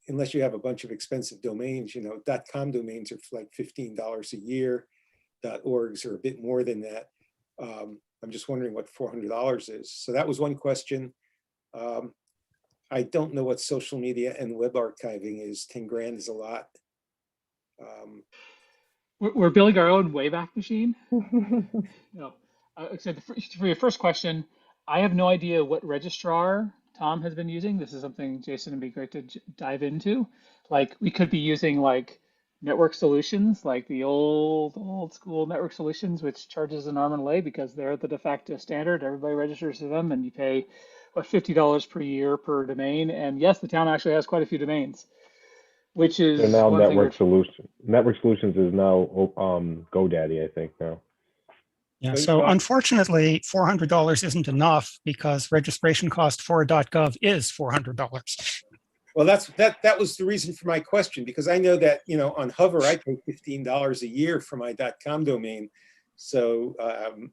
unless you have a bunch of expensive domains, you know, .com domains are like $15 a year, .orgs are a bit more than that. I'm just wondering what $400 is. So that was one question. I don't know what social media and web archiving is. 10 grand is a lot. We're building our own Wayback Machine. No. So for your first question, I have no idea what registrar Tom has been using. This is something, Jason, would be great to dive into. Like, we could be using like network solutions, like the old school network solutions, which charges an arm and a leg because they're the de facto standard. Everybody registers to them, and you pay what, $50 per year per domain. And yes, the town actually has quite a few domains, which is They're now one thing Network Solutions. Network Solutions is now GoDaddy, I think now. Yeah, so unfortunately, $400 isn't enough because registration cost for .gov is $400. Well, that was the reason for my question, because I know that, you know, on Hover, I pay $15 a year for my .com domain. So,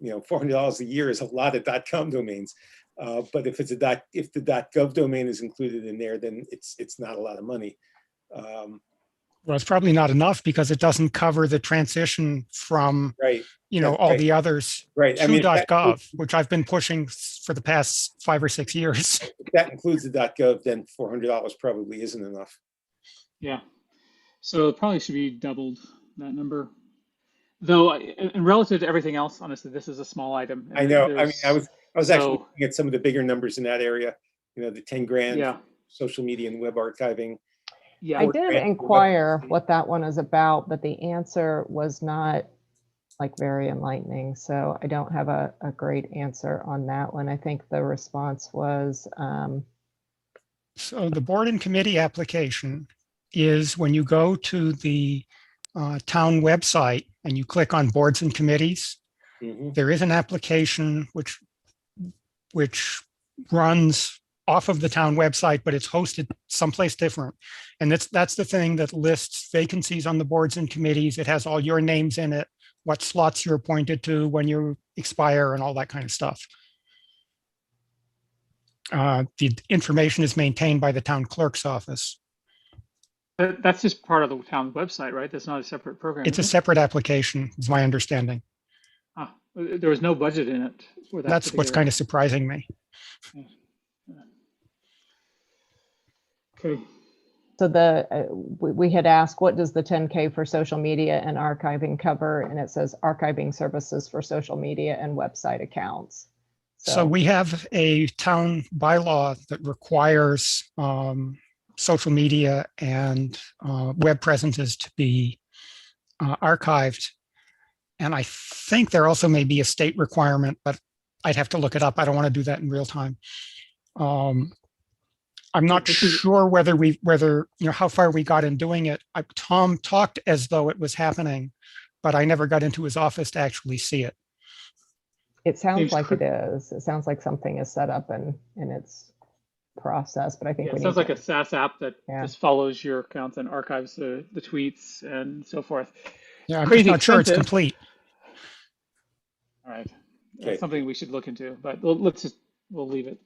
you know, $400 a year is a lot of .com domains. But if it's if the .gov domain is included in there, then it's not a lot of money. Well, it's probably not enough because it doesn't cover the transition from, right. you know, all the others right. to .gov, which I've been pushing for the past 5 or 6 years. If that includes the .gov, then $400 probably isn't enough. Yeah. So it probably should be doubled, that number. Though, and relative to everything else, honestly, this is a small item. I know. I mean, I was actually looking at some of the bigger numbers in that area. You know, the 10 grand, yeah, social media and web archiving. Yeah, I did inquire what that one is about, but the answer was not like very enlightening. So I don't have a great answer on that one. I think the response was. So the board and committee application is when you go to the town website and you click on boards and committees, there is an application which runs off of the town website, but it's hosted someplace different. And that's the thing that lists vacancies on the boards and committees. It has all your names in it, what slots you're appointed to, when you expire, and all that kind of stuff. The information is maintained by the town clerk's office. That's just part of the town website, right? That's not a separate program, It's a is it? separate application, is my understanding. Ah, there was no budget in it for that That's what's particular. kind of surprising me. Okay. So we had asked, what does the 10K for social media and archiving cover? And it says archiving services for social media and website accounts. So we have a town bylaw that requires social media and web presences to be archived. And I think there also may be a state requirement, but I'd have to look it up. I don't want to do that in real time. I'm not sure whether how far we got in doing it. Tom talked as though it was happening, but I never got into his office to actually see it. It sounds like it is. It sounds like something is set up in its process, but I think Yeah, we it sounds need like a SaaS app that just follows your accounts and archives the tweets and so forth. Yeah, I'm Crazy just not sure it's expensive. complete. All right. Okay. That's something we should look into, but we'll leave it.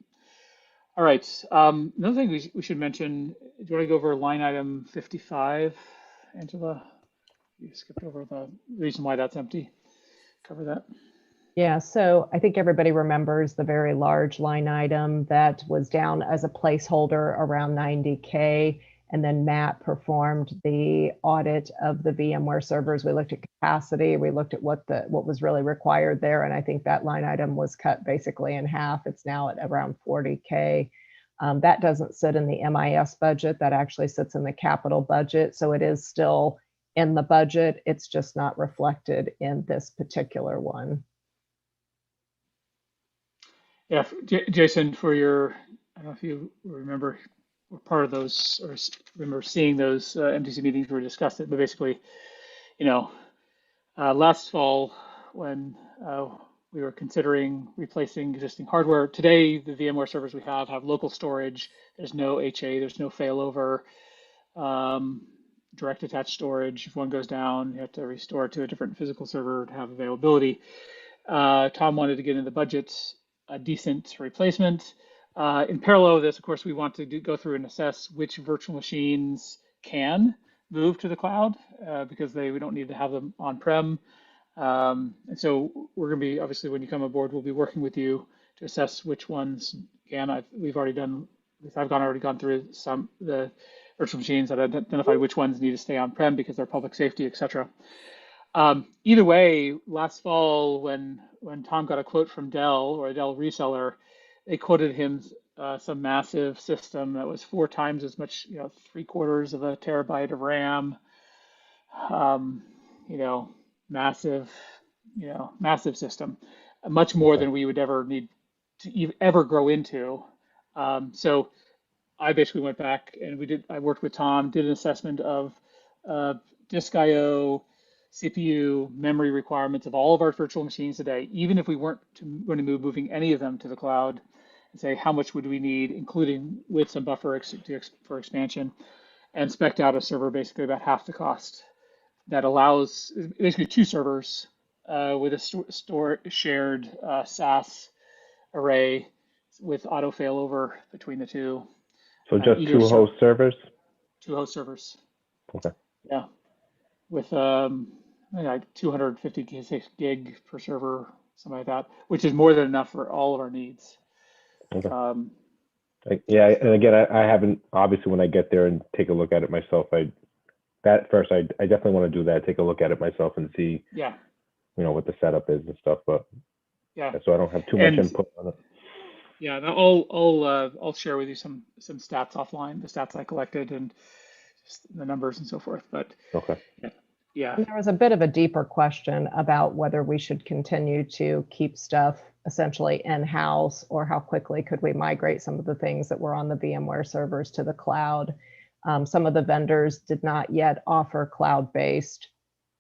All right. Another thing we should mention, do you want to go over line item 55, Angela? You skipped over the reason why that's empty. Cover that. Yeah, so I think everybody remembers the very large line item that was down as a placeholder around 90K. And then Matt performed the audit of the VMware servers. We looked at capacity, we looked at what was really required there. And I think that line item was cut basically in half. It's now at around 40K. That doesn't sit in the MIS budget, that actually sits in the capital budget. So it is still in the budget. It's just not reflected in this particular one. Yeah, Jason, for your, I don't know if you remember, were part of those or remember seeing those MTC meetings where we discussed it, but basically, last fall when we were considering replacing existing hardware, today the VMware servers we have local storage. There's no HA, there's no failover, direct attached storage. If one goes down, you have to restore it to a different physical server to have availability. Tom wanted to get in the budget a decent replacement. In parallel with this, of course, we want to go through and assess which virtual machines can move to the cloud because we don't need to have them on-prem. And so we're going to be, obviously, when you come aboard, we'll be working with you to assess which ones can. I've already gone through the virtual machines that identify which ones need to stay on-prem because they're public safety, et cetera. Either way, last fall, when Tom got a quote from Dell or a Dell reseller, they quoted him some massive system that was 4 times as much, 3/4 of a terabyte of RAM, massive, massive system, much more than we would ever need to ever grow into. So I basically went back and I worked with Tom, did an assessment of disk IO, CPU, memory requirements of all of our virtual machines today, even if we weren't going to be moving any of them to the cloud, and say how much would we need, including with some buffer for expansion, and spec'd out a server basically about half the cost that allows basically 2 servers with a shared SAS array with auto failover between the 2. So just 2 host servers? 2 host servers. Okay. Yeah. With 250 gig per server, something like that, which is more than enough for all of our needs. Okay. Yeah, and again, I haven't, obviously when I get there and take a look at it myself, I definitely want to do that, take a look at it myself and see, what the setup is and stuff, but so I don't have too much input on it. Yeah, I'll share with you some stats offline, the stats I collected and just the numbers and so forth, but okay. Yeah. And there was a bit of a deeper question about whether we should continue to keep stuff essentially in-house or how quickly could we migrate some of the things that were on the VMware servers to the cloud. Some of the vendors did not yet offer cloud-based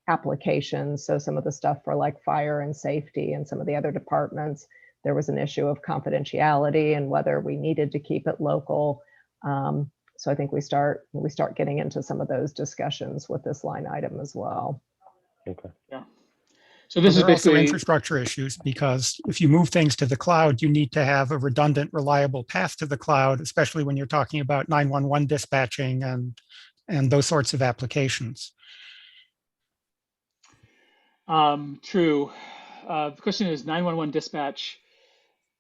applications. So some of the stuff for like fire and safety and some of the other departments, there was an issue of confidentiality and whether we needed to keep it local. So I think we start getting into some of those discussions with this line item as well. Okay. Yeah. So this is there are also basically infrastructure issues because if you move things to the cloud, you need to have a redundant, reliable path to the cloud, especially when you're talking about 911 dispatching and and those sorts of applications. True. The question is 911 dispatch.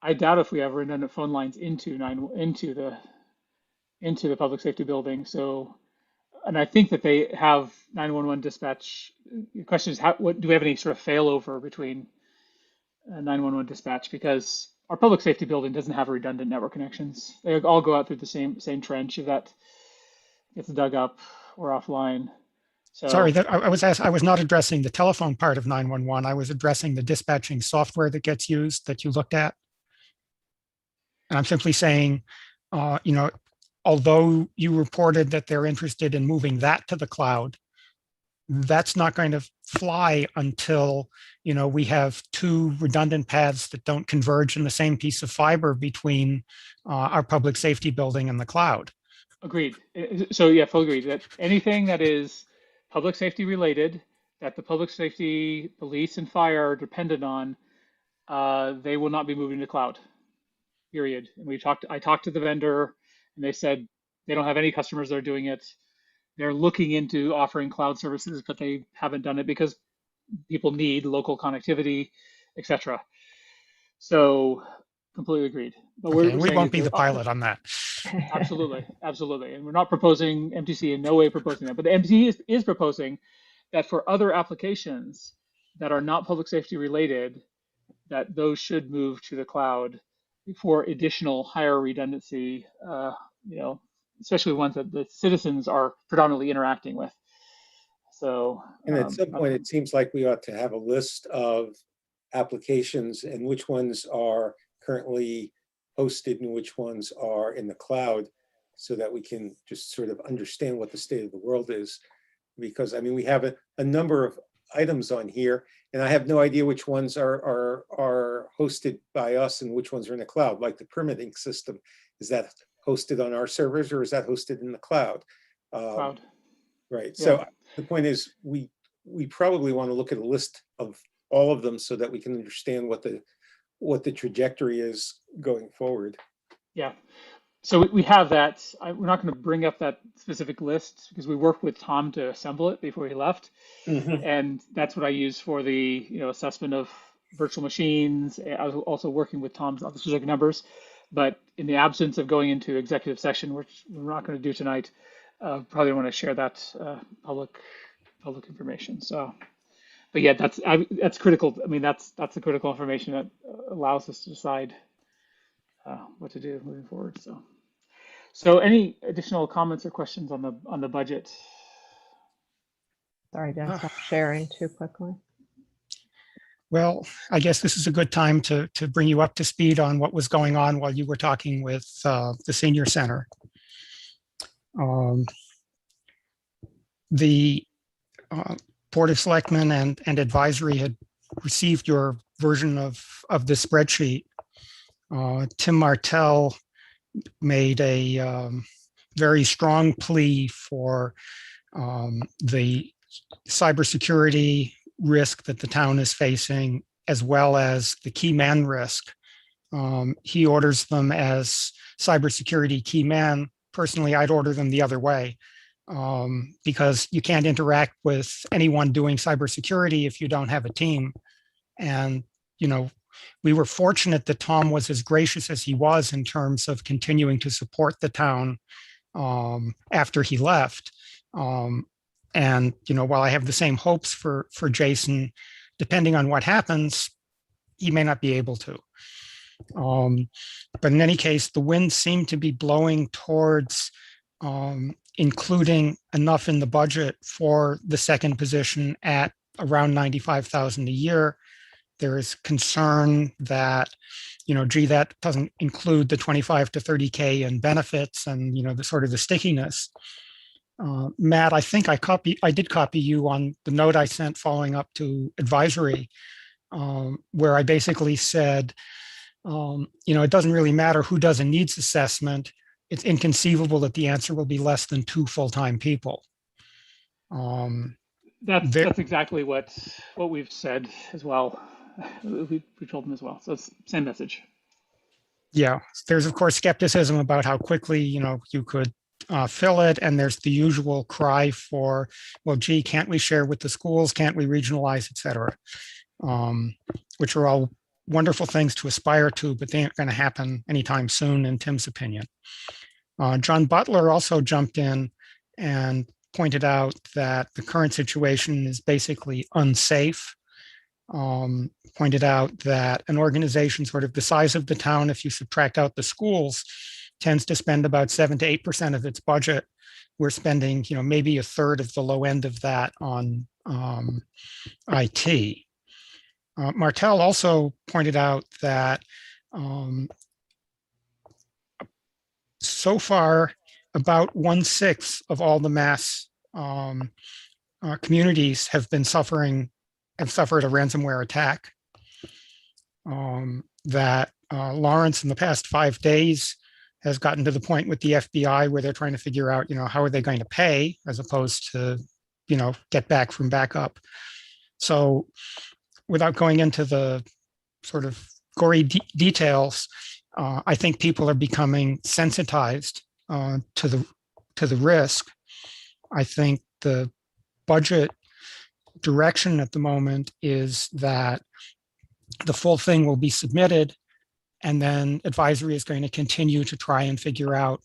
I doubt if we have redundant phone lines into the public safety building. So, and I think that they have 911 dispatch. The question is, what do we have any sort of failover between 911 dispatch? Because our public safety building doesn't have redundant network connections. They all go out through the same trench if that gets dug up or offline. So, Sorry, that I was not addressing the telephone part of 911. I was addressing the dispatching software that gets used that you looked at. And I'm simply saying, although you reported that they're interested in moving that to the cloud, that's not going to fly until, we have two redundant paths that don't converge in the same piece of fiber between our public safety building and the cloud. agreed. So yeah, full agreed that anything that is public safety related, that the public safety, police and fire are dependent on, they will not be moving to cloud, period. And I talked to the vendor and they said they don't have any customers that are doing it. They're looking into offering cloud services, but they haven't done it because people need local connectivity, etc. So completely agreed. But Okay, and we saying won't be the pilot on that. absolutely, absolutely. And we're not proposing, MTC in no way proposing that, but the MTC is proposing that for other applications that are not public safety related, that those should move to the cloud for additional higher redundancy, especially ones that the citizens are predominantly interacting with. So, And at some point, it seems like we ought to have a list of applications and which ones are currently hosted and which ones are in the cloud, so that we can just sort of understand what the state of the world is. Because I mean, we have a number of items on here, and I have no idea which ones are hosted by us and which ones are in the cloud. Like the permitting system, is that hosted on our servers or is that hosted in the cloud? cloud. Right. Yeah. So the point is, we probably want to look at a list of all of them so that we can understand what the trajectory is going forward. Yeah. So we have that. We're not going to bring up that specific list because we worked with Tom to assemble it before he left. Mhm. And that's what I use for the assessment of virtual machines. I was also working with Tom's other specific numbers, but in the absence of going into executive session, which we're not going to do tonight, probably want to share that public information. So, but yeah, that's critical. I mean, that's the critical information that allows us to decide what to do moving forward. So any additional comments or questions on the budget? Sorry to stop sharing too quickly. Well, I guess this is a good time to bring you up to speed on what was going on while you were talking with the senior center. The Board of Selectmen and Advisory had received your version of the spreadsheet. Tim Martell made a very strong plea for the cybersecurity risk that the town is facing, as well as the key man risk. He orders them as cybersecurity key man. Personally, I'd order them the other way, because you can't interact with anyone doing cybersecurity if you don't have a team. And, we were fortunate that Tom was as gracious as he was in terms of continuing to support the town after he left. And, while I have the same hopes for Jason, depending on what happens, he may not be able to. But in any case, the winds seem to be blowing towards including enough in the budget for the second position at around $95,000 a year. There is concern that, that doesn't include the 25 to 30K in benefits and, the sort of the stickiness. Matt, I think I did copy you on the note I sent following up to advisory, where I basically said, it doesn't really matter who does a needs assessment. It's inconceivable that the answer will be less than 2 full-time people. That's exactly what we've said as well. We told them as well. So it's same message. Yeah, there's of course skepticism about how quickly you could fill it. And there's the usual cry for, well, gee, can't we share with the schools? Can't we regionalize, et cetera? Which are all wonderful things to aspire to, but they aren't going to happen anytime soon, in Tim's opinion. John Butler also jumped in and pointed out that the current situation is basically unsafe. Pointed out that an organization sort of the size of the town, if you subtract out the schools, tends to spend about 7 to 8% of its budget. We're spending, maybe a third of the low end of that on IT. Martel also pointed out that so far, about 1/6 of all the mass communities have suffered a ransomware attack. That Lawrence, in the past 5 days, has gotten to the point with the FBI where they're trying to figure out, how are they going to pay as opposed to, get back from backup. So, without going into the sort of gory details, I think people are becoming sensitized to the risk. I think the budget direction at the moment is that the full thing will be submitted, and then advisory is going to continue to try and figure out,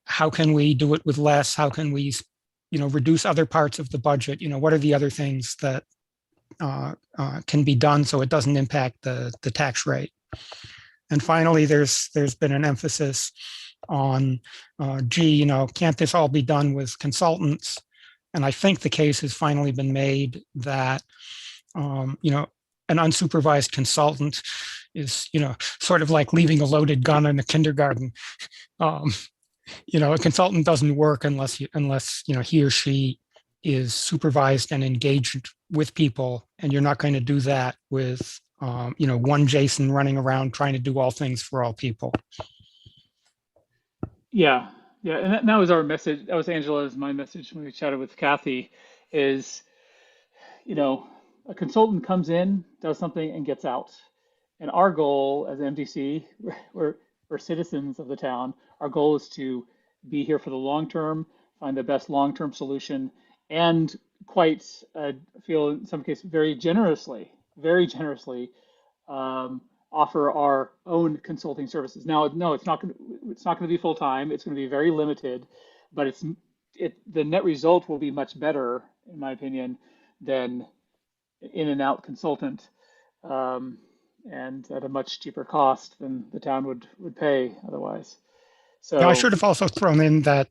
how can we do it with less? How can we, reduce other parts of the budget? What are the other things that can be done so it doesn't impact the tax rate? And finally, there's been an emphasis on, can't this all be done with consultants? And I think the case has finally been made that, an unsupervised consultant is, sort of like leaving a loaded gun in a kindergarten. A consultant doesn't work unless he or she is supervised and engaged with people, and you're not going to do that with one Jason running around trying to do all things for all people. Yeah, and that was our message. That was Angela's, my message when we chatted with Kathy. Is a consultant comes in, does something, and gets out. And our goal as MDC, we're citizens of the town. Our goal is to be here for the long term, find the best long-term solution, and quite feel in some cases very generously offer our own consulting services. Now, no, it's not going to be full time. It's going to be very limited, but the net result will be much better, in my opinion, than in and out consultant, and at a much cheaper cost than the town would pay otherwise. So now, I should have also thrown in that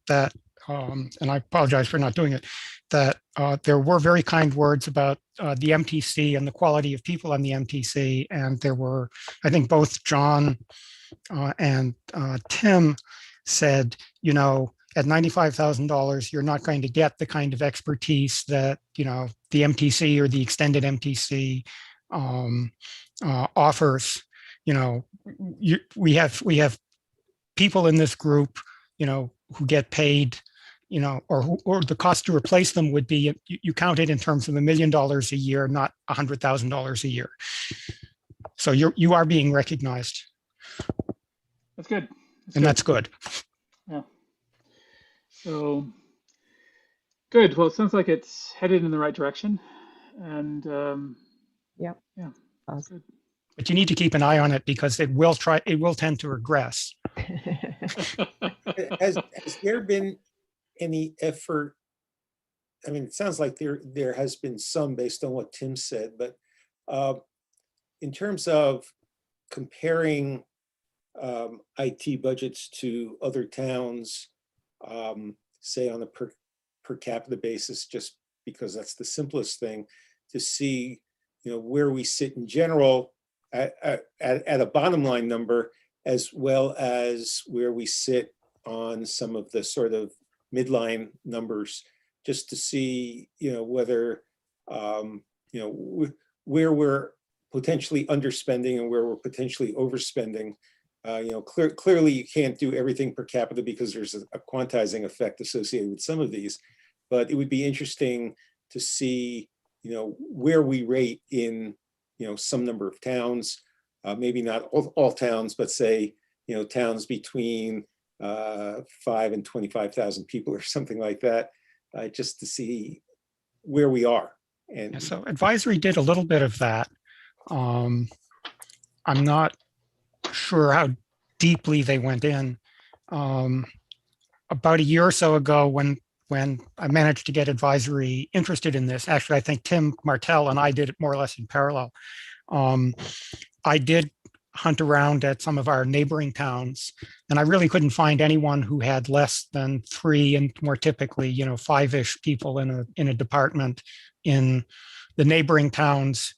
and I apologize for not doing it, that there were very kind words about the MTC and the quality of people on the MTC. And there were, I think both John and Tim said, at $95,000, you're not going to get the kind of expertise that, the MTC or the extended MTC offers. We have people in this group, who get paid, or the cost to replace them would be, you count it in terms of $1 million a year, not $100,000 a year. So you are being recognized. That's good. That's good. Yeah. So good. Well, it sounds like it's headed in the right direction, and Yeah. That's good. But you need to keep an eye on it because it will tend to regress. Has there been any effort? I mean, it sounds like there has been some based on what Tim said, but in terms of comparing IT budgets to other towns, say on a per capita basis, just because that's the simplest thing to see, where we sit in general at a bottom line number, as well as where we sit on some of the sort of midline numbers, just to see, whether, where we're potentially underspending and where we're potentially overspending. Clearly you can't do everything per capita because there's a quantizing effect associated with some of these, but it would be interesting to see, where we rate in, some number of towns, maybe not all towns, but say, towns between, 5 and 25,000 people or something like that, just to see where we are. And Yeah, so advisory did a little bit of that. I'm not sure how deeply they went in. About a year or so ago, when I managed to get advisory interested in this, actually, I think Tim Martell and I did it more or less in parallel. I did hunt around at some of our neighboring towns, and I really couldn't find anyone who had less than 3 and more typically, 5-ish people in a department in the neighboring towns,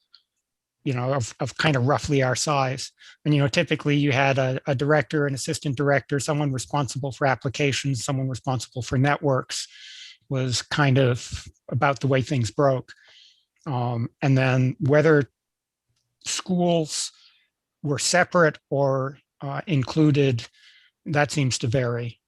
of kind of roughly our size. And, typically you had a director, an assistant director, someone responsible for applications, someone responsible for networks, was kind of about the way things broke. And then whether schools were separate or included, that seems to vary.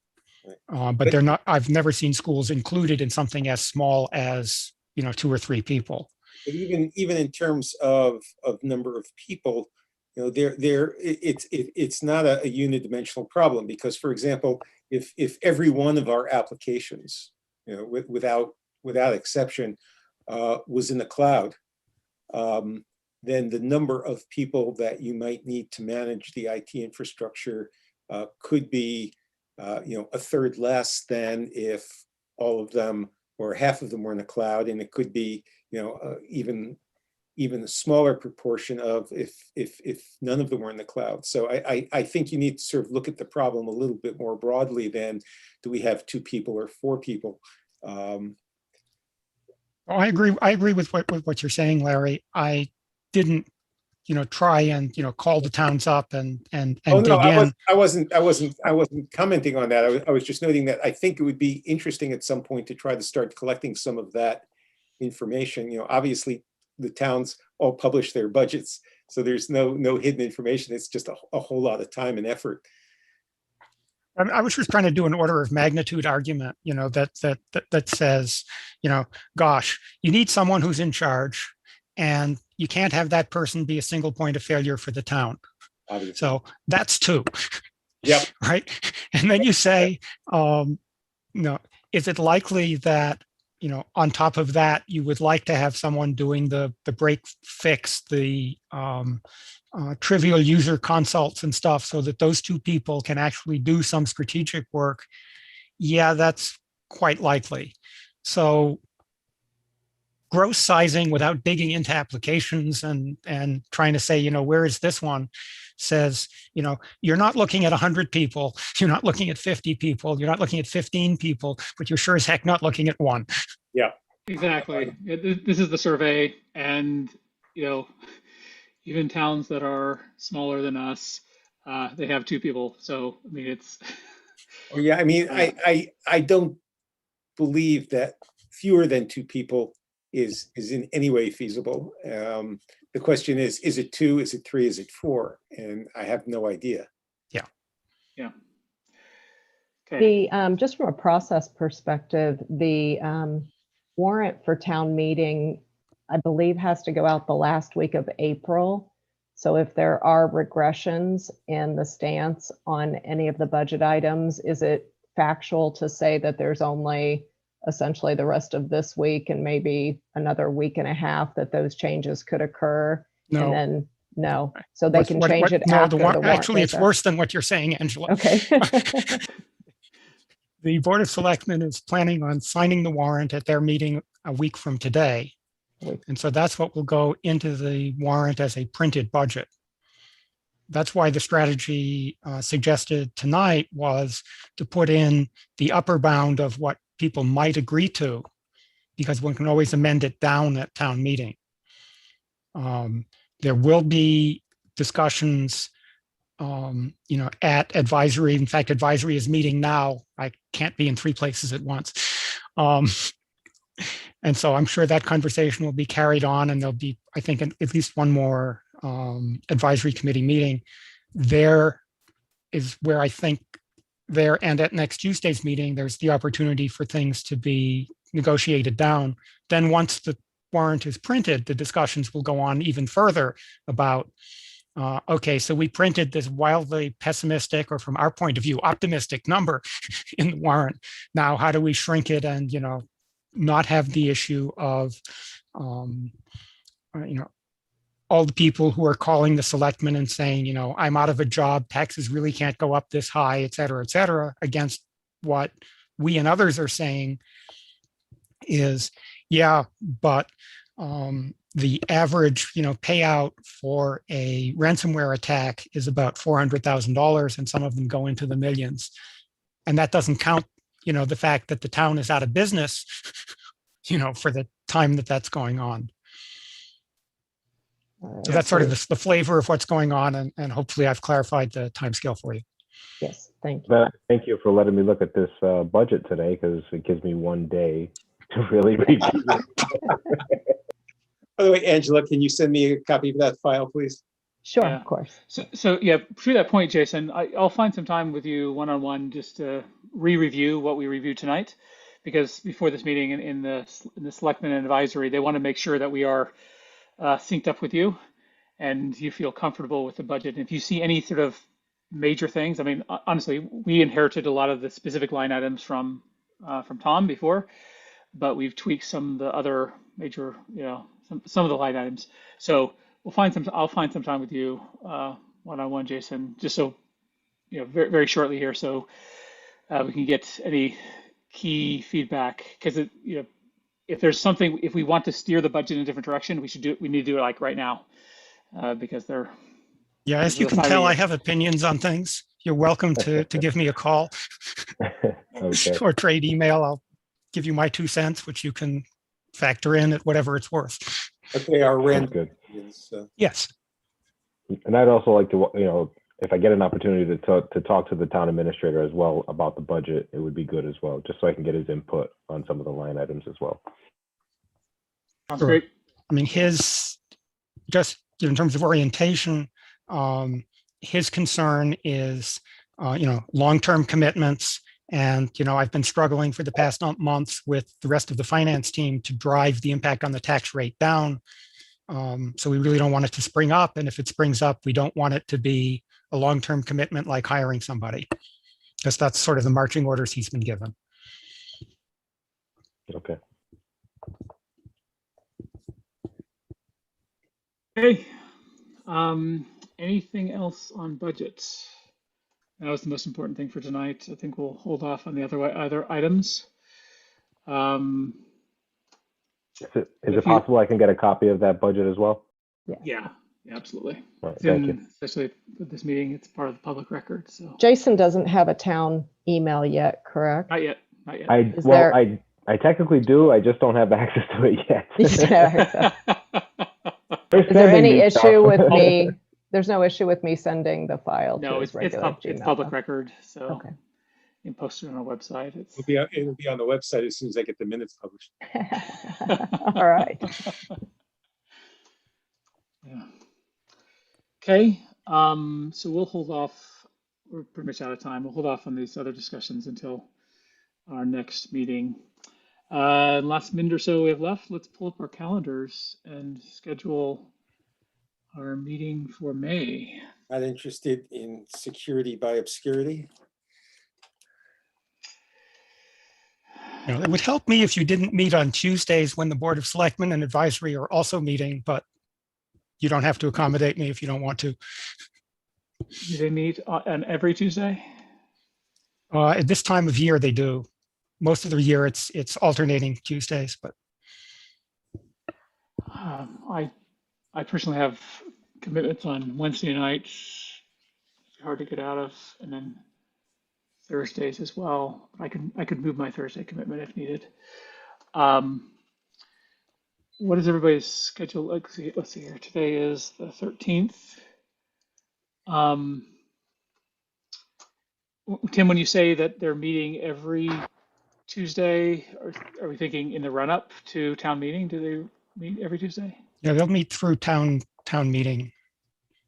But they're not, I've never seen schools included in something as small as, 2 or 3 people. But even in terms of number of people, it's not a unidimensional problem, because, for example, if every one of our applications, without exception, was in the cloud, then the number of people that you might need to manage the IT infrastructure could be, a third less than if all of them or half of them were in the cloud, and it could be, even a smaller proportion of if none of them were in the cloud. So I think you need to sort of look at the problem a little bit more broadly than, do we have 2 people or 4 people? I agree with what you're saying, Larry. I didn't, try and call the towns up and Oh no, dig in. I wasn't commenting on that. I was just noting that I think it would be interesting at some point to try to start collecting some of that information. Obviously the towns all publish their budgets, so there's no hidden information. It's just a whole lot of time and effort. I was just trying to do an order of magnitude argument, that says, gosh, you need someone who's in charge, and you can't have that person be a single point of failure for the town. Obviously. So that's 2. Yep. Right. And then you say, is it likely that, on top of that, you would like to have someone doing the break fix, the trivial user consults and stuff, so that those 2 people can actually do some strategic work? Yeah, that's quite likely. So gross sizing without digging into applications and trying to say, where is this one, says, you're not looking at 100 people, you're not looking at 50 people, you're not looking at 15 people, but you're sure as heck not looking at 1. Yeah, Exactly. This is the survey, and even towns that are smaller than us, they have 2 people. So I mean, it's. Oh yeah, I mean, I don't believe that fewer than 2 people is in any way feasible. The question is it 2? Is it 3? Is it 4? And I have no idea. Yeah. Yeah. Okay. Just from a process perspective, the warrant for town meeting, I believe, has to go out the last week of April. So if there are regressions in the stance on any of the budget items, is it factual to say that there's only essentially the rest of this week and maybe another week and a half that those changes could occur? No. And then no, so they can change it no, after the warrant. Actually, it's worse than what you're saying, Angela. Okay. The Board of Selectmen is planning on signing the warrant at their meeting a week from today. And so that's what will go into the warrant as a printed budget. That's why the strategy suggested tonight was to put in the upper bound of what people might agree to, because one can always amend it down at town meeting. There will be discussions, at advisory. In fact, advisory is meeting now. I can't be in 3 places at once. And so I'm sure that conversation will be carried on, and there'll be, I think, at least one more advisory committee meeting. There is where I think there, and at next Tuesday's meeting, there's the opportunity for things to be negotiated down. Then once the warrant is printed, the discussions will go on even further about Okay, so we printed this wildly pessimistic, or from our point of view, optimistic number in the warrant. Now, how do we shrink it and, not have the issue of, all the people who are calling the selectmen and saying, I'm out of a job, taxes really can't go up this high, et cetera, against what we and others are saying is, yeah, but the average, payout for a ransomware attack is about $400,000, and some of them go into the millions. And that doesn't count, the fact that the town is out of business, for the time that that's going on. So that's sort of the flavor of what's going on, and hopefully I've clarified the timescale for you. Yes, thank you. Thank you for letting me look at this budget today, because it gives me one day to really review it. By the way, Angela, can you send me a copy of that file, please? Sure, Yeah. of course. So yeah, to that point, Jason, I'll find some time with you one-on-one just to re-review what we reviewed tonight, because before this meeting in the selectmen and advisory, they want to make sure that we are synced up with you and you feel comfortable with the budget. And if you see any sort of major things, I mean, honestly, we inherited a lot of the specific line items from Tom before, but we've tweaked some of the other major, some of the line items. So I'll find some time with you one-on-one, Jason, just so, very, very shortly here, so we can get any key feedback, because if there's something, if we want to steer the budget in a different direction, we need to do it like right now, because they're. Yeah, as you can tell, I have opinions on things. You're welcome to give me a call Okay. or trade email. I'll give you my 2 cents, which you can factor in at whatever it's worth. Okay, our Sounds random. good. Yes. And I'd also like to, if I get an opportunity to talk to the town administrator as well about the budget, it would be good as well, just so I can get his input on some of the line items as well. Sounds great. I mean, just in terms of orientation, his concern is, long-term commitments. And, I've been struggling for the past months with the rest of the finance team to drive the impact on the tax rate down. So we really don't want it to spring up. And if it springs up, we don't want it to be a long-term commitment like hiring somebody, because that's sort of the marching orders he's been given. Okay. Okay. Anything else on budgets? That was the most important thing for tonight. I think we'll hold off on the other items. Is it possible I can get a copy of that budget as well? Yeah, absolutely. All right, thank you. Especially with this meeting, it's part of the public record. So Jason doesn't have a town email yet, correct? not yet. I technically do. I just don't have access to it yet. Is there any issue with me? There's no issue with me sending the file to his regular Gmail. It's public record, so Okay. you can post it on our website. It'll be on the website as soon as I get the minutes published. All right. Yeah. Okay. So we'll hold off. We're pretty much out of time. We'll hold off on these other discussions until our next meeting. Last minute or so we have left. Let's pull up our calendars and schedule our meeting for May. Not interested in security by obscurity. It would help me if you didn't meet on Tuesdays when the Board of Selectmen and Advisory are also meeting, but you don't have to accommodate me if you don't want to. Do they meet on every Tuesday? At this time of year, they do. Most of the year, it's alternating Tuesdays, but I personally have commitments on Wednesday nights. It's hard to get out of, and then Thursdays as well. I could move my Thursday commitment if needed. What is everybody's schedule? Let's see here. Today is the 13th. Tim, when you say that they're meeting every Tuesday, are we thinking in the run-up to town meeting? Do they meet every Tuesday? yeah, they'll meet through town meeting.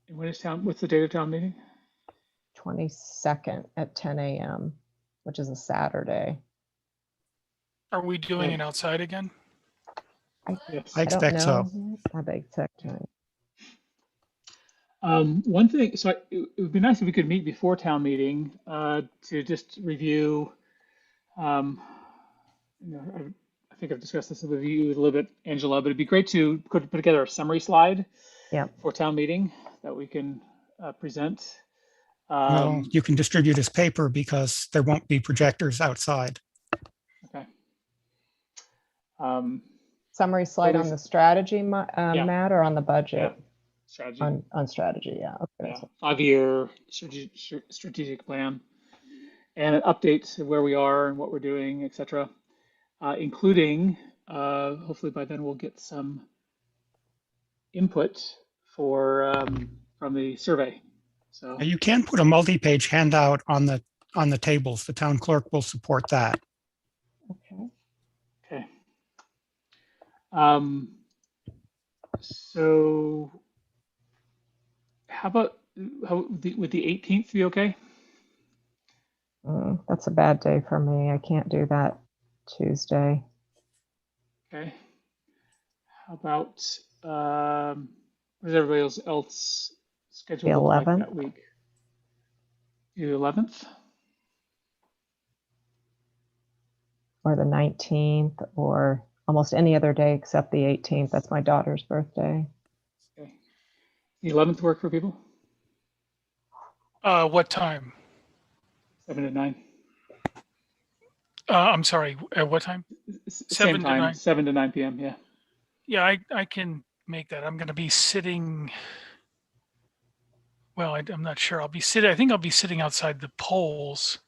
And what's the date of town meeting? 22nd at 10 a.m., which is a Saturday. Are we doing it outside again? Yes. I expect so. I expect so. One thing, so it would be nice if we could meet before town meeting to just review. Um, I think I've discussed this with you a little bit, Angela, but it'd be great to put together a summary slide Yeah. for town meeting that we can present. Well, you can distribute as paper because there won't be projectors outside. Okay. Um, Summary slide on the strategy, Yeah. Matt, or on the budget? Yeah. Strategy. On strategy, yeah. Okay. Yeah. 5-year strategic plan and an update of where we are and what we're doing, etc. Including, hopefully by then we'll get some input from the survey. So You can put a multi-page handout on the tables. The town clerk will support that. Okay. okay. So how about would the 18th be okay? That's a bad day for me. I can't do that Tuesday. Okay. How about what does everybody else schedule The look like 11th? that week? The 11th? Or the 19th, or almost any other day except the 18th. That's my daughter's birthday. Okay. The 11th work for people? What time? 7 to 9. I'm sorry, at what time? 7 to 9. 7 to 9 p.m. Yeah. Yeah, I can make that. I'm going to be sitting. Well, I'm not sure. I think I'll be sitting outside the polls,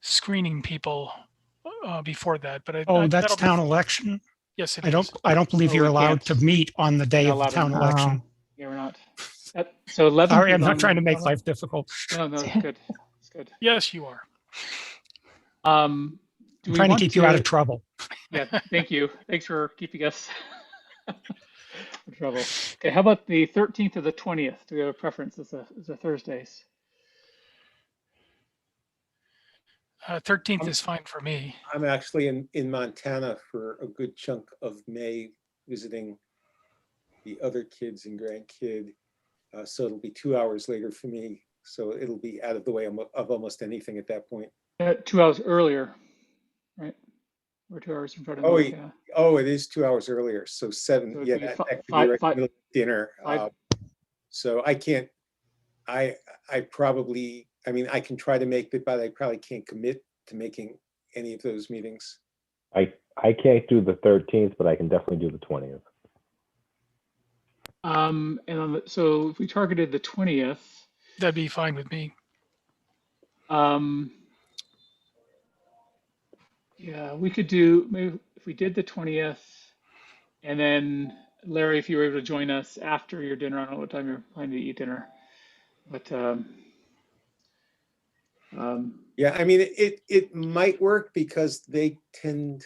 screening people before that. But That's town election. Yes, it I is. don't believe No, you're we allowed can't. to meet on the day Not of the allowed to town meet. election. Yeah, we're not. So 11. Sorry, I'm not trying to make life difficult. No, it's good. It's good. Yes, you are. I'm trying to keep you out of trouble. Yeah, thank you. Thanks for keeping us in trouble. Okay, how about the 13th or the 20th? Do we have a preference? It's a Thursdays. 13th is fine for me. I'm actually in Montana for a good chunk of May visiting the other kids and grandkid. So it'll be 2 hours later for me. So it'll be out of the way of almost anything at that point. 2 hours earlier, right? We're 2 hours in front of me. Yeah. Oh, it is 2 hours earlier. So 7. So Yeah, it'd be that could be five- right in five- the middle of dinner. five- So I can't. I probably. I mean, I can try to make it, but I probably can't commit to making any of those meetings. I can't do the 13th, but I can definitely do the 20th. And so if we targeted the 20th, That'd be fine with me. yeah, we could do maybe if we did the 20th, and then Larry, if you were able to join us after your dinner, I don't know what time you're planning to eat dinner, but Yeah, I mean, it might work because they tend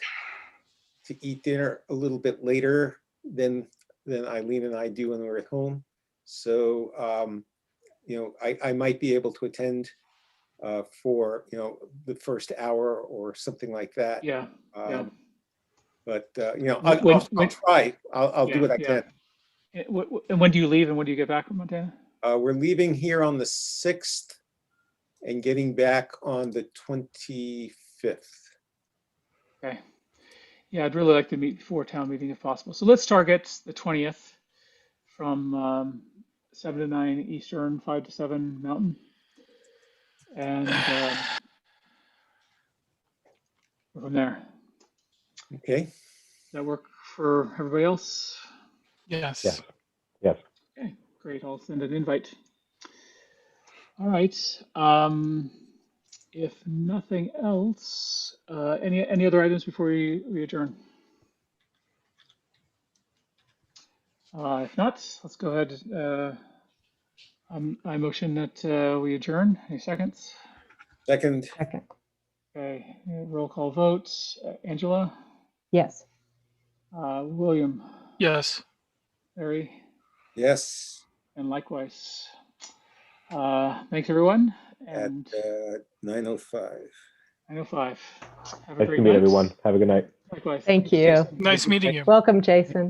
to eat dinner a little bit later than Eileen and I do when we're at home. So, I might be able to attend for, the first hour or something like that. yeah, yeah. But, When- I'll try. I'll do what I yeah. can. And when do you leave and when do you get back from Montana? We're leaving here on the 6th and getting back on the 25th. Okay. Yeah, I'd really like to meet before town meeting if possible. So let's target the 20th from 7 to 9 Eastern, 5 to 7 Mountain. And go from there. Okay. Does that work for everybody else? Yes. Yes. Yes. Okay, great. I'll send an invite. All right. If nothing else, any other items before we adjourn? If not, let's go ahead. I motion that we adjourn. Any seconds? Second, Second. Okay, roll call votes. Angela, Yes. William, Yes. Larry, yes, and likewise. Thanks everyone. at And 9:05. 9:05. Have a Nice great to meet night. everyone. Have a good night. Likewise. Thank Thanks, you. Jason. Nice meeting you. Welcome, Jason.